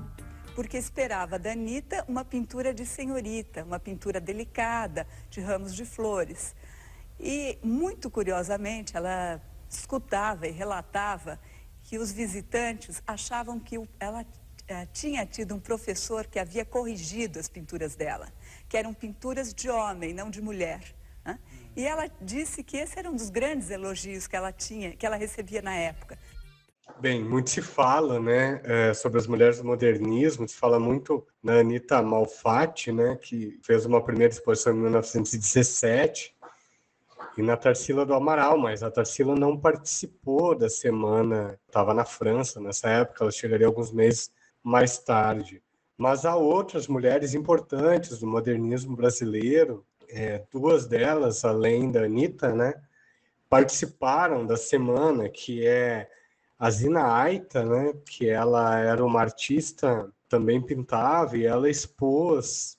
porque esperava da Anita uma pintura de senhorita, uma pintura delicada, de ramos de flores. E, muito curiosamente, ela escutava e relatava que os visitantes achavam que ela tinha tido um professor que havia corrigido as pinturas dela, que eram pinturas de homem, não de mulher, né? E ela disse que esse era um dos grandes elogios que ela recebia na época. Bem, muito se fala, né, sobre as mulheres do modernismo, se fala muito na Anita Malfatti, né, que fez uma primeira exposição em 1917, e na Tarsila do Amaral, mas a Tarsila não participou da semana, estava na França nessa época, ela chegaria alguns meses mais tarde. Mas há outras mulheres importantes do modernismo brasileiro, duas delas, além da Anita, né, participaram da semana, que é a Zina Aita, né, que ela era uma artista, também pintava, e ela expôs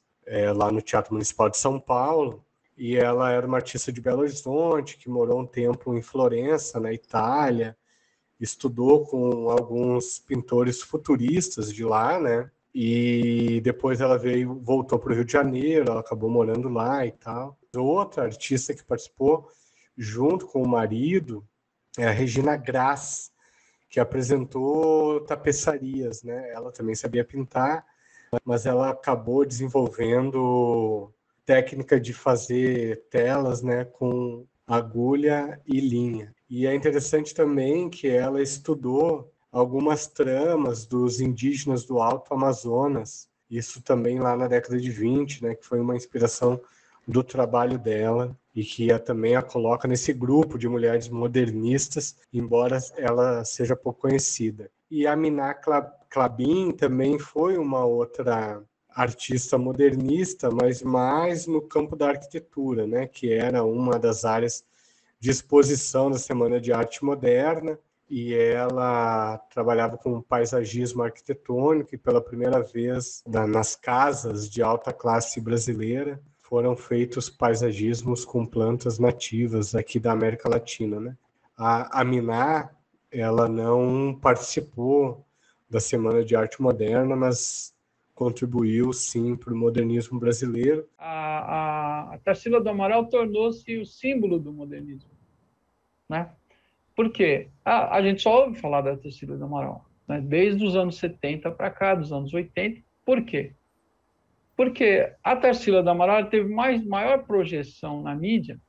lá no Teatro Municipal de São Paulo, e ela era uma artista de Belo Horizonte, que morou um tempo em Florença, na Itália, estudou com alguns pintores futuristas de lá, né, e depois ela voltou para o Rio de Janeiro, ela acabou morando lá e tal. Outra artista que participou, junto com o marido, é a Regina Graz, que apresentou tapeçarias, né? Ela também sabia pintar, mas ela acabou desenvolvendo técnica de fazer telas, né, com agulha e linha. E é interessante também que ela estudou algumas tramas dos indígenas do Alto Amazonas, isso também lá na década de 20, né, que foi uma inspiração do trabalho dela e que também a coloca nesse grupo de mulheres modernistas, embora ela seja pouco conhecida. E a Miná Klabin também foi uma outra artista modernista, mas mais no campo da arquitetura, né, que era uma das áreas de exposição da Semana de Arte Moderna, e ela trabalhava com paisagismo arquitetônico, e pela primeira vez nas casas de alta classe brasileira foram feitos paisagismos com plantas nativas aqui da América Latina, né? A Miná, ela não participou da Semana de Arte Moderna, mas contribuiu, sim, para o modernismo brasileiro. A Tarsila do Amaral tornou-se o símbolo do modernismo, né? Por quê? A gente só ouve falar da Tarsila do Amaral, né? Desde os anos 70 para cá, dos anos 80. Por quê? Porque a Tarsila do Amaral teve maior projeção na mídia,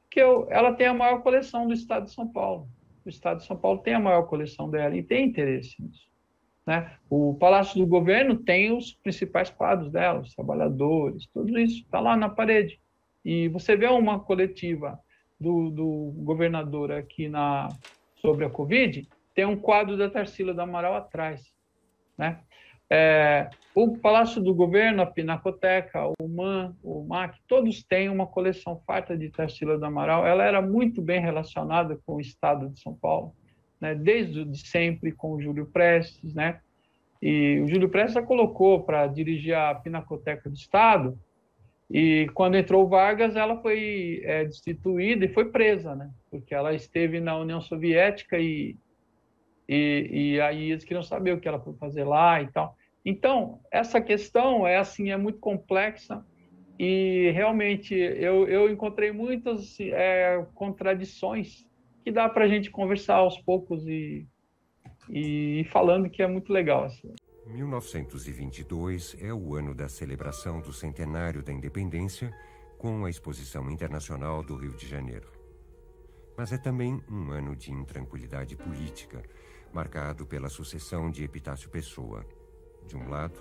que ela tem a maior coleção do Estado de São Paulo. O Estado de São Paulo tem a maior coleção dela e tem interesse nisso, né? O Palácio do Governo tem os principais quadros dela, os trabalhadores, tudo isso está lá na parede. E você vê uma coletiva do governador aqui sobre a Covid, tem um quadro da Tarsila do Amaral atrás, né? O Palácio do Governo, a Pinacoteca, o MAN, o MAC, todos têm uma coleção farta de Tarsila do Amaral. Ela era muito bem relacionada com o Estado de São Paulo, né? Desde sempre com o Júlio Prestes, né? E o Júlio Prestes a colocou para dirigir a Pinacoteca do Estado, e quando entrou o Vargas, ela foi destituída e foi presa, né? Porque ela esteve na União Soviética e aí eles queriam saber o que ela foi fazer lá e tal. Então, essa questão é muito complexa e realmente eu encontrei muitas contradições que dá para a gente conversar aos poucos e falando que é muito legal. 1922 é o ano da celebração do centenário da independência com a Exposição Internacional do Rio de Janeiro. Mas é também um ano de intranquilidade política, marcado pela sucessão de Epitácio Pessoa. De um lado,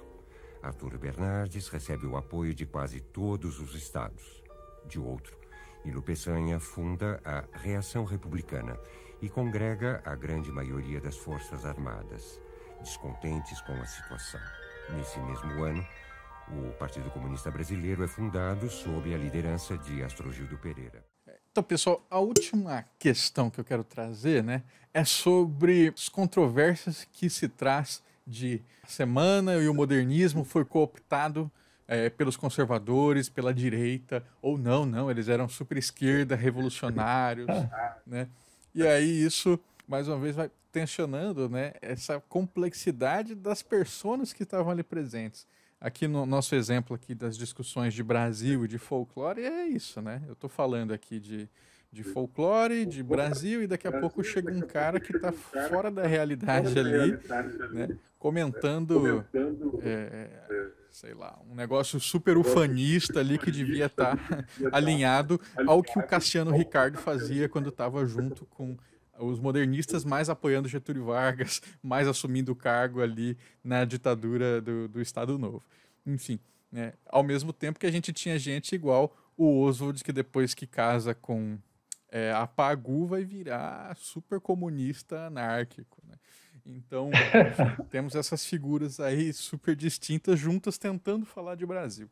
Arthur Bernardes recebe o apoio de quase todos os estados. De outro, Nilo Peçanha funda a Reação Republicana e congrega a grande maioria das Forças Armadas, descontentes com a situação. Nesse mesmo ano, o Partido Comunista Brasileiro é fundado sob a liderança de Astrogildo Pereira. Então, pessoal, a última questão que eu quero trazer, né, é sobre as controvérsias que se traz de semana e o modernismo foi cooptado pelos conservadores, pela direita, ou não, eles eram super esquerda, revolucionários, né? E aí isso, mais uma vez, vai tensionando, né, essa complexidade das personas que estavam ali presentes. Aqui no nosso exemplo aqui das discussões de Brasil e de folclore é isso, né? Eu estou falando aqui de folclore, de Brasil, e daqui a pouco chega um cara que está fora da realidade ali, né? Comentando sei lá, um negócio super ufanista ali que devia estar alinhado ao que o Cassiano Ricardo fazia quando estava junto com os modernistas, mais apoiando Getúlio Vargas, mais assumindo o cargo ali na ditadura do Estado Novo. Enfim, né? Ao mesmo tempo que a gente tinha gente igual o Oswald, que depois que casa com a Pagu vai virar super comunista anárquico, né? Então, enfim, temos essas figuras aí super distintas juntas tentando falar de Brasil.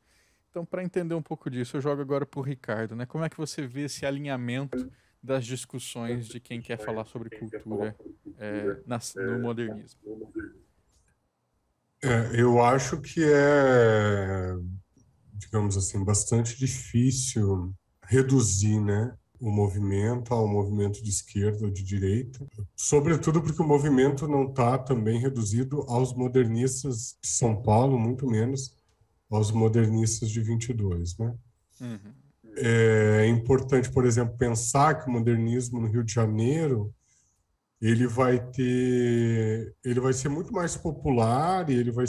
Então, para entender um pouco disso, eu jogo agora para o Ricardo, né? Como é que você vê esse alinhamento das discussões de quem quer falar sobre cultura no modernismo? Eu acho que é, digamos assim, bastante difícil reduzir, né, o movimento ao movimento de esquerda ou de direita, sobretudo porque o movimento não está também reduzido aos modernistas de São Paulo, muito menos aos modernistas de 22, né? Uhum. É importante, por exemplo, pensar que o modernismo no Rio de Janeiro ele vai ser muito mais popular e ele vai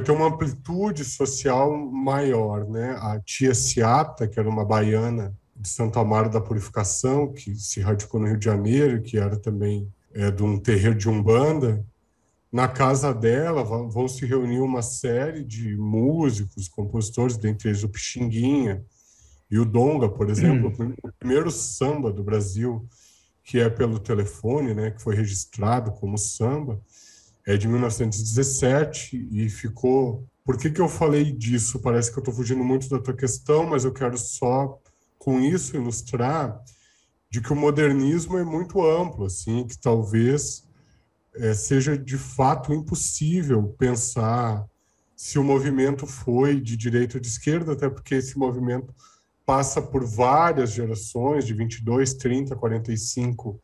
ter uma amplitude social maior, né? A tia Ciata, que era uma baiana de Santo Amaro da Purificação, que se radicou no Rio de Janeiro, que era também de um terreiro de Umbanda, na casa dela vão se reunir uma série de músicos, compositores, dentre eles o Pixinguinha e o Donga, por exemplo, o primeiro samba do Brasil, que é pelo telefone, né, que foi registrado como samba, é de 1917 e ficou... Por que eu falei disso? Parece que eu estou fugindo muito da tua questão, mas eu quero só, com isso, ilustrar de que o modernismo é muito amplo, assim, que talvez seja, de fato, impossível pensar se o movimento foi de direita ou de esquerda, até porque esse movimento passa por várias gerações, de 22, 30, 45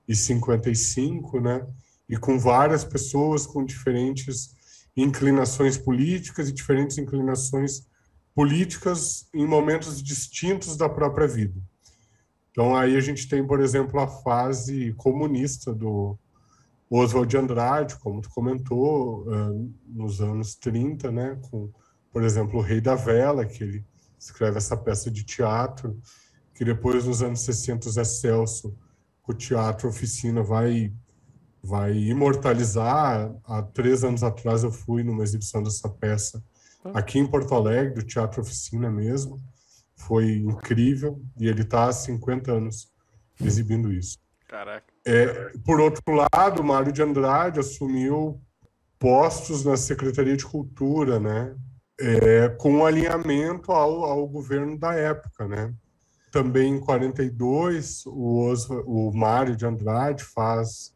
e 55, né? E com várias pessoas com diferentes inclinações políticas e diferentes inclinações políticas em momentos distintos da própria vida. Então, aí a gente tem, por exemplo, a fase comunista do Oswald de Andrade, como tu comentou, nos anos 30, né? Com, por exemplo, O Rei da Vela, que ele escreve essa peça de teatro, que depois, nos anos 60, o Zé Celso, com o Teatro Oficina, vai imortalizar. Há 3 anos atrás eu fui numa exibição dessa peça aqui em Porto Alegre, do Teatro Oficina mesmo. Foi incrível, e ele está há 50 anos exibindo isso. Caraca. Por outro lado, Mário de Andrade assumiu postos na Secretaria de Cultura, né? Com alinhamento ao governo da época, né? Também em 42, o Mário de Andrade faz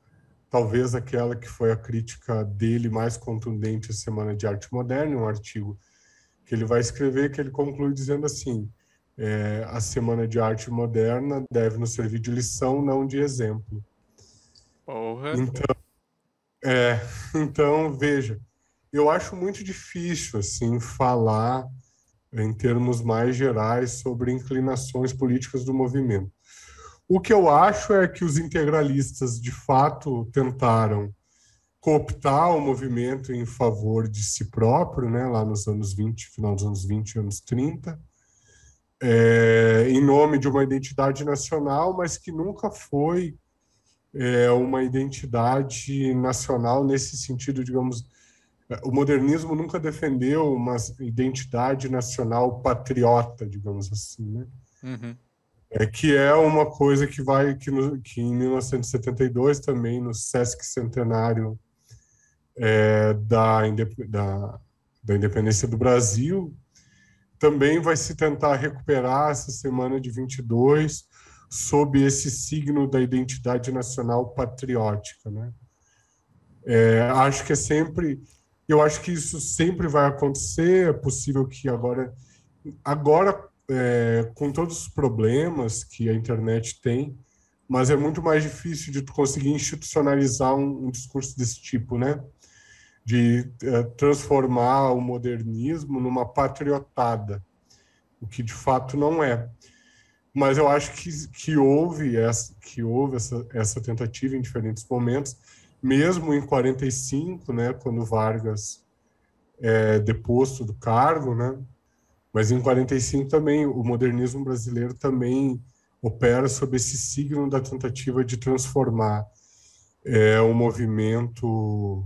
talvez aquela que foi a crítica dele mais contundente à Semana de Arte Moderna, um artigo que ele vai escrever, que ele conclui dizendo assim: a Semana de Arte Moderna deve nos servir de lição, não de exemplo. Porra. Então, veja, eu acho muito difícil assim falar em termos mais gerais sobre inclinações políticas do movimento. O que eu acho é que os integralistas, de fato, tentaram cooptar o movimento em favor de si próprio, né, lá nos anos 20, final dos anos 20 e anos 30, em nome de uma identidade nacional, mas que nunca foi uma identidade nacional nesse sentido, digamos. O modernismo nunca defendeu uma identidade nacional patriota, digamos assim, né? Uhum. Que é uma coisa que em 1972 também, no Sesc Centenário da independência do Brasil, também vai se tentar recuperar essa semana de 22 sob esse signo da identidade nacional patriótica, né? Acho que eu acho que isso sempre vai acontecer. É possível que agora com todos os problemas que a internet tem, mas é muito mais difícil de tu conseguir institucionalizar um discurso desse tipo, né? De transformar o modernismo numa patriotada, o que de fato não é. Mas eu acho que houve essa tentativa em diferentes momentos, mesmo em 45, né, quando Vargas deposto do cargo, né? Mas em 45 também, o modernismo brasileiro também opera sob esse signo da tentativa de transformar um movimento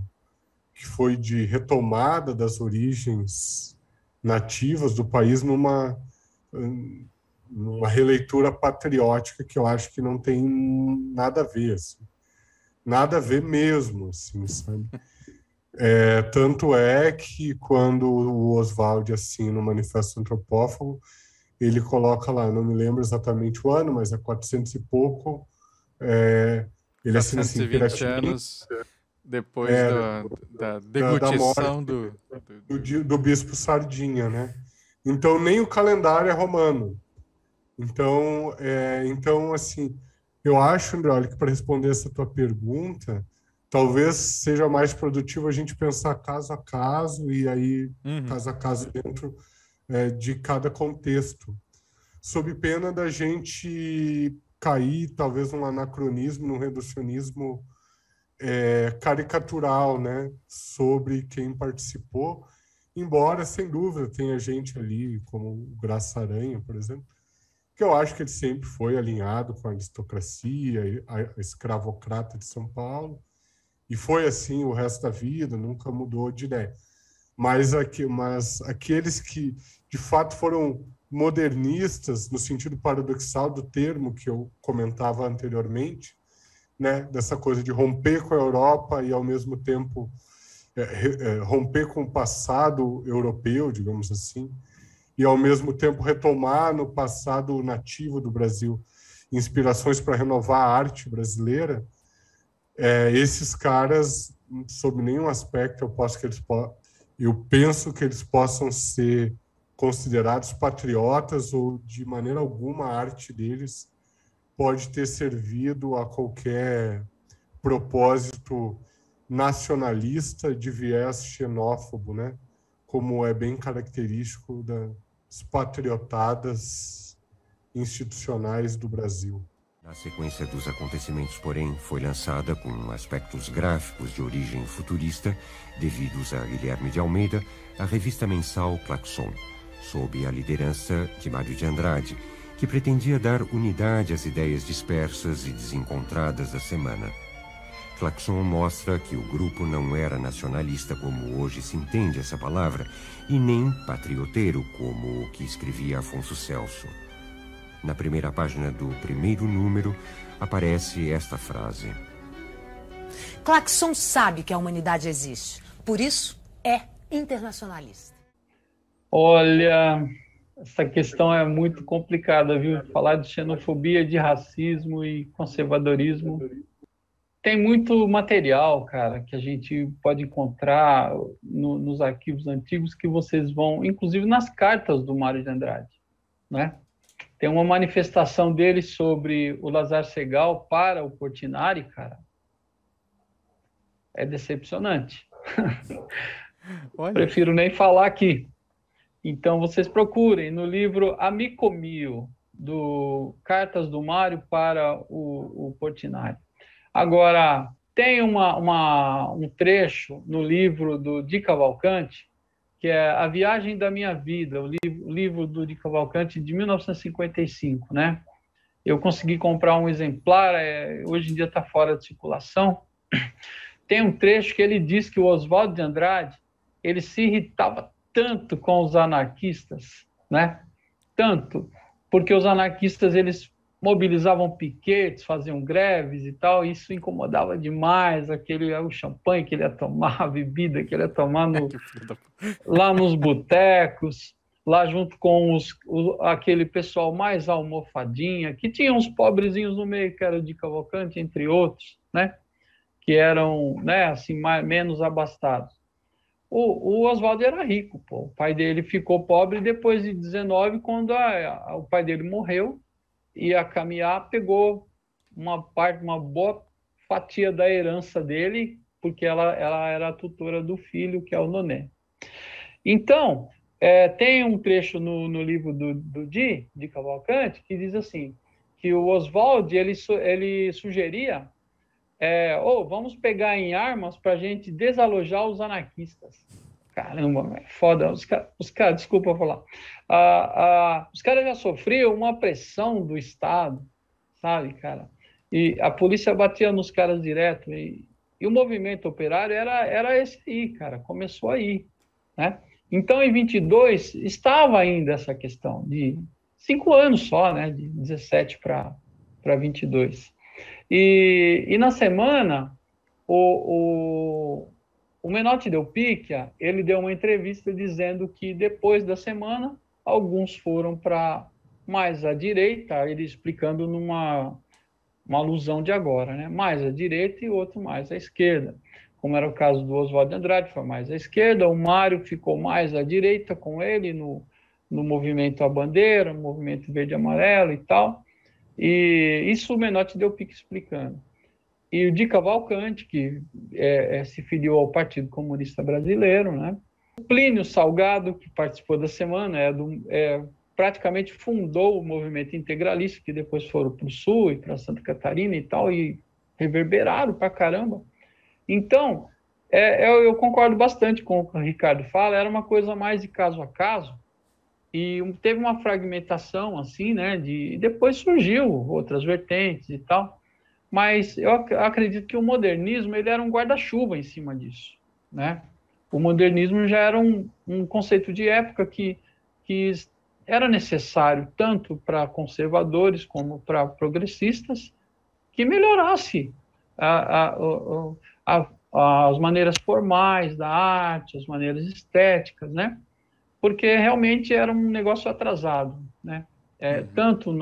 que foi de retomada das origens nativas do país numa releitura patriótica que eu acho que não tem nada a ver, assim. Nada a ver mesmo, assim, sabe? Tanto é que quando o Oswald assina o Manifesto Antropófago, ele coloca lá, não me lembro exatamente o ano, mas 400 e pouco, ele assina assim, 420 anos depois da deglutição do bispo Sardinha, né? Então, nem o calendário é romano. Então, assim, eu acho, André, que para responder essa tua pergunta, talvez seja mais produtivo a gente pensar caso a caso e aí caso a caso dentro de cada contexto, sob pena da gente cair talvez num anacronismo, num reducionismo caricatural, né, sobre quem participou, embora sem dúvida tenha gente ali como o Graça Aranha, por exemplo, que eu acho que ele sempre foi alinhado com a aristocracia, a escravocrata de São Paulo, e foi assim o resto da vida, nunca mudou de ideia. Mas aqueles que, de fato, foram modernistas, no sentido paradoxal do termo que eu comentava anteriormente, né, dessa coisa de romper com a Europa e, ao mesmo tempo, romper com o passado europeu, digamos assim, e, ao mesmo tempo, retomar no passado nativo do Brasil inspirações para renovar a arte brasileira. Esses caras, sob nenhum aspecto, eu penso que eles possam ser considerados patriotas ou, de maneira alguma, a arte deles pode ter servido a qualquer propósito nacionalista de viés xenófobo, né? Como é bem característico das patriotadas institucionais do Brasil. A sequência dos acontecimentos, porém, foi lançada com aspectos gráficos de origem futurista, devidos a Guilherme de Almeida, a revista mensal Claxon, sob a liderança de Mário de Andrade, que pretendia dar unidade às ideias dispersas e desencontradas da semana. Claxon mostra que o grupo não era nacionalista como hoje se entende essa palavra, e nem patrioteiro como o que escrevia Afonso Celso. Na primeira página do primeiro número, aparece esta frase. Claxon sabe que a humanidade existe, por isso é internacionalista. Olha, essa questão é muito complicada, viu? Falar de xenofobia, de racismo e conservadorismo. Tem muito material, cara, que a gente pode encontrar nos arquivos antigos que vocês vão, inclusive nas cartas do Mário de Andrade, né? Tem uma manifestação dele sobre o Lazar Segal para o Portinari, cara. É decepcionante. Prefiro nem falar aqui. Então, vocês procurem no livro Amico Mio, do Cartas do Mário para o Portinari. Agora, tem um trecho no livro do Di Cavalcanti, que é A Viagem da Minha Vida, o livro do Di Cavalcanti de 1955, né? Eu consegui comprar um exemplar, hoje em dia está fora de circulação. Tem um trecho que ele diz que o Oswald de Andrade, ele se irritava tanto com os anarquistas, né? Tanto, porque os anarquistas, eles mobilizavam piquetes, faziam greves e tal, e isso incomodava demais, o champanhe que ele ia tomar, a bebida que ele ia tomar lá nos botecos, lá junto com aquele pessoal mais almofadinha, que tinha uns pobrezinhos no meio, que era de Cavalcanti, entre outros, né? Que eram, né, assim, menos abastados. O Oswald era rico, pô. O pai dele ficou pobre depois de 19, quando o pai dele morreu, ia caminhar, pegou uma boa fatia da herança dele, porque ela era a tutora do filho, que é o Noné. Então, tem um trecho no livro do Di Cavalcanti, que diz assim, que o Oswald, ele sugeria, vamos pegar em armas para a gente desalojar os anarquistas. caramba, é foda. Os caras, desculpa falar. Os caras já sofriam uma pressão do Estado, sabe, cara? E a polícia batia nos caras direto. E o movimento operário era esse aí, cara. Começou aí, né? Então, em 22, estava ainda essa questão de 5 anos só, né? De 17 para 22. E na semana, o Menotti Del Picchia, ele deu uma entrevista dizendo que depois da semana, alguns foram para mais à direita, ele explicando numa alusão de agora, né? Mais à direita e outro mais à esquerda. Como era o caso do Oswaldo de Andrade, foi mais à esquerda, o Mário ficou mais à direita com ele no movimento A Bandeira, no movimento Verde e Amarelo e tal. E isso o Menotti Del Picchia explicando. E o Di Cavalcanti, que se filiou ao Partido Comunista Brasileiro, né? O Plínio Salgado, que participou da semana, praticamente fundou o movimento integralista, que depois foram para o Sul e para Santa Catarina e tal, e reverberaram pra caramba. Então, eu concordo bastante com o que o Ricardo fala, era uma coisa mais de caso a caso, e teve uma fragmentação, assim, né, depois surgiu outras vertentes e tal, mas eu acredito que o modernismo, ele era um guarda-chuva em cima disso, né? O modernismo já era um conceito de época que era necessário tanto para conservadores como para progressistas que melhorasse as maneiras formais da arte, as maneiras estéticas, né? Porque realmente era um negócio atrasado, né? Tanto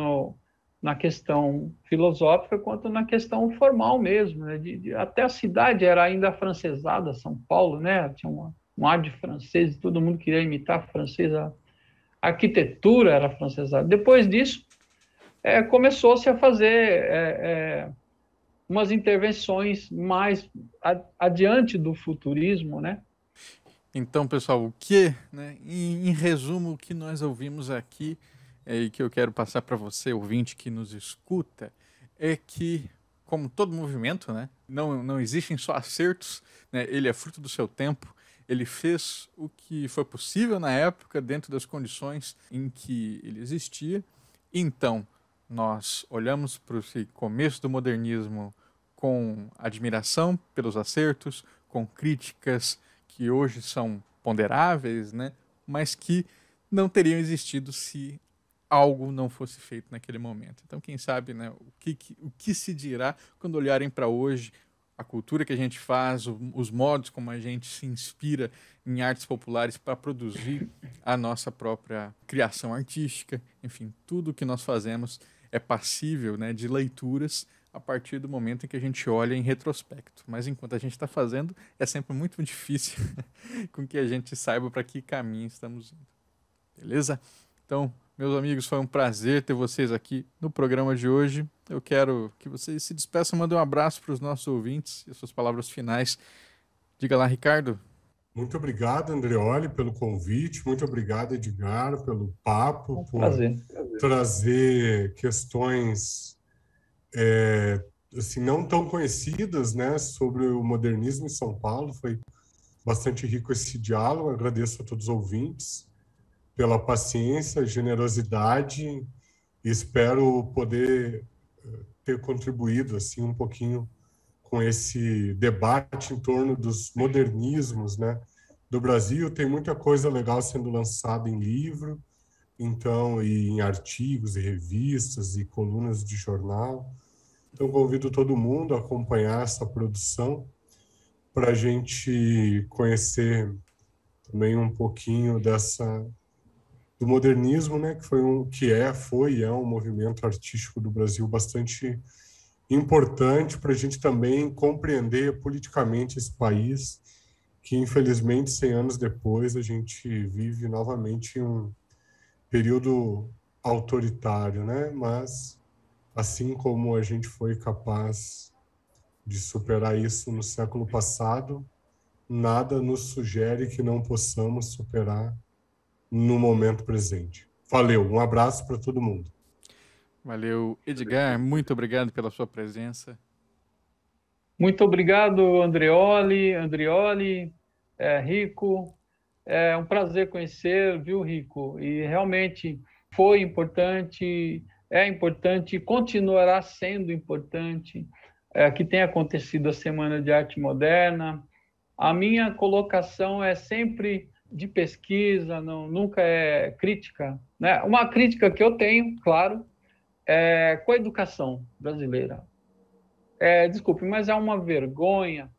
na questão filosófica quanto na questão formal mesmo, né? Até a cidade era ainda afrancesada, São Paulo, né? Tinha um ar de francês, todo mundo queria imitar francês, a arquitetura era afrancesada. Depois disso, começou-se a fazer umas intervenções mais adiante do futurismo, né? Então, pessoal, o que, né, em resumo, o que nós ouvimos aqui e que eu quero passar para você, ouvinte que nos escuta, é que, como todo movimento, né, não existem só acertos, né, ele é fruto do seu tempo, ele fez o que foi possível na época, dentro das condições em que ele existia. Então, nós olhamos para esse começo do modernismo com admiração pelos acertos, com críticas que hoje são ponderáveis, né, mas que não teriam existido se algo não fosse feito naquele momento. Então, quem sabe, né, o que se dirá quando olharem para hoje, a cultura que a gente faz, os modos como a gente se inspira em artes populares para produzir a nossa própria criação artística. Enfim, tudo que nós fazemos é passível, né, de leituras a partir do momento em que a gente olha em retrospecto. Mas enquanto a gente está fazendo, é sempre muito difícil com que a gente saiba para que caminho estamos indo. Beleza? Então, meus amigos, foi um prazer ter vocês aqui no programa de hoje. Eu quero que vocês se despeçam, mandem um abraço para os nossos ouvintes e as suas palavras finais. Diga lá, Ricardo. Muito obrigado, Andreoli, pelo convite. Muito obrigado, Edgar, pelo papo, por trazer questões assim, não tão conhecidas, né, sobre o modernismo em São Paulo. Foi bastante rico esse diálogo. Agradeço a todos os ouvintes pela paciência, generosidade, e espero poder ter contribuído assim um pouquinho com esse debate em torno dos modernismos, né, do Brasil. Tem muita coisa legal sendo lançada em livro, então, e em artigos e revistas e colunas de jornal. Então, convido todo mundo a acompanhar essa produção para a gente conhecer também um pouquinho do modernismo, né, que foi e é um movimento artístico do Brasil bastante importante para a gente também compreender politicamente esse país, que infelizmente 100 anos depois a gente vive novamente um período autoritário, né? Mas assim como a gente foi capaz de superar isso no século passado, nada nos sugere que não possamos superar no momento presente. Valeu, um abraço para todo mundo. Valeu, Edgar, muito obrigado pela sua presença. Muito obrigado, Andreoli, Rico. É um prazer conhecer, viu, Rico? E realmente foi importante, é importante e continuará sendo importante que tenha acontecido a Semana de Arte Moderna. A minha colocação é sempre de pesquisa, nunca é crítica, né? Uma crítica que eu tenho, claro, é com a educação brasileira. Desculpe, mas é uma vergonha.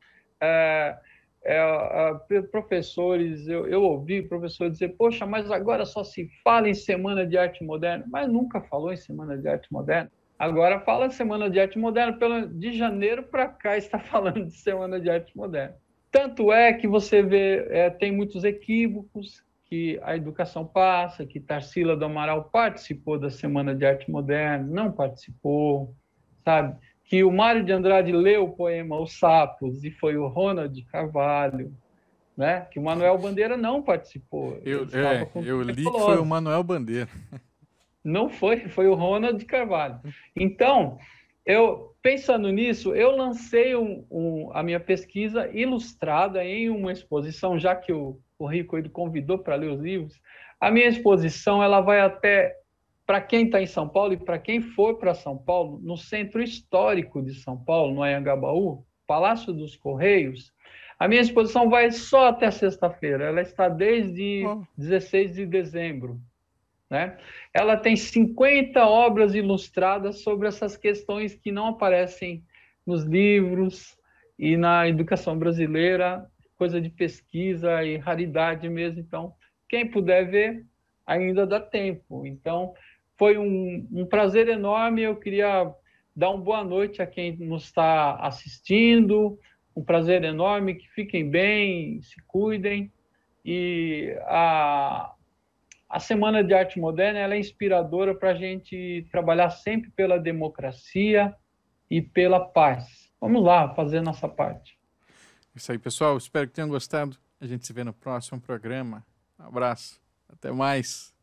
Professores, eu ouvi professores dizer, poxa, mas agora só se fala em Semana de Arte Moderna, mas nunca falou em Semana de Arte Moderna. Agora fala Semana de Arte Moderna, de janeiro para cá está falando de Semana de Arte Moderna. Tanto é que você vê, tem muitos equívocos que a educação passa, que Tarsila do Amaral participou da Semana de Arte Moderna, não participou, sabe? Que o Mário de Andrade leu o poema Os Sapos e foi o Ronald de Carvalho, né? Que o Manuel Bandeira não participou. Eu li que foi o Manuel Bandeira. Não foi o Ronald de Carvalho. Então, pensando nisso, eu lancei a minha pesquisa ilustrada em uma exposição, já que o Rico ele convidou para ler os livros. A minha exposição ela vai até, para quem está em São Paulo e para quem for para São Paulo, no Centro Histórico de São Paulo, no Anhangabaú, Palácio dos Correios. A minha exposição vai só até sexta-feira. Ela está desde 16 de dezembro. Né? Ela tem 50 obras ilustradas sobre essas questões que não aparecem nos livros e na educação brasileira, coisa de pesquisa e raridade mesmo. Então, quem puder ver, ainda dá tempo. Então, foi um prazer enorme. Eu queria dar uma boa noite a quem nos está assistindo. Um prazer enorme, que fiquem bem, se cuidem. E a Semana de Arte Moderna ela é inspiradora para a gente trabalhar sempre pela democracia e pela paz. Vamos lá, fazer nossa parte. Isso aí, pessoal. Espero que tenham gostado. A gente se vê no próximo programa. Um abraço. Até mais.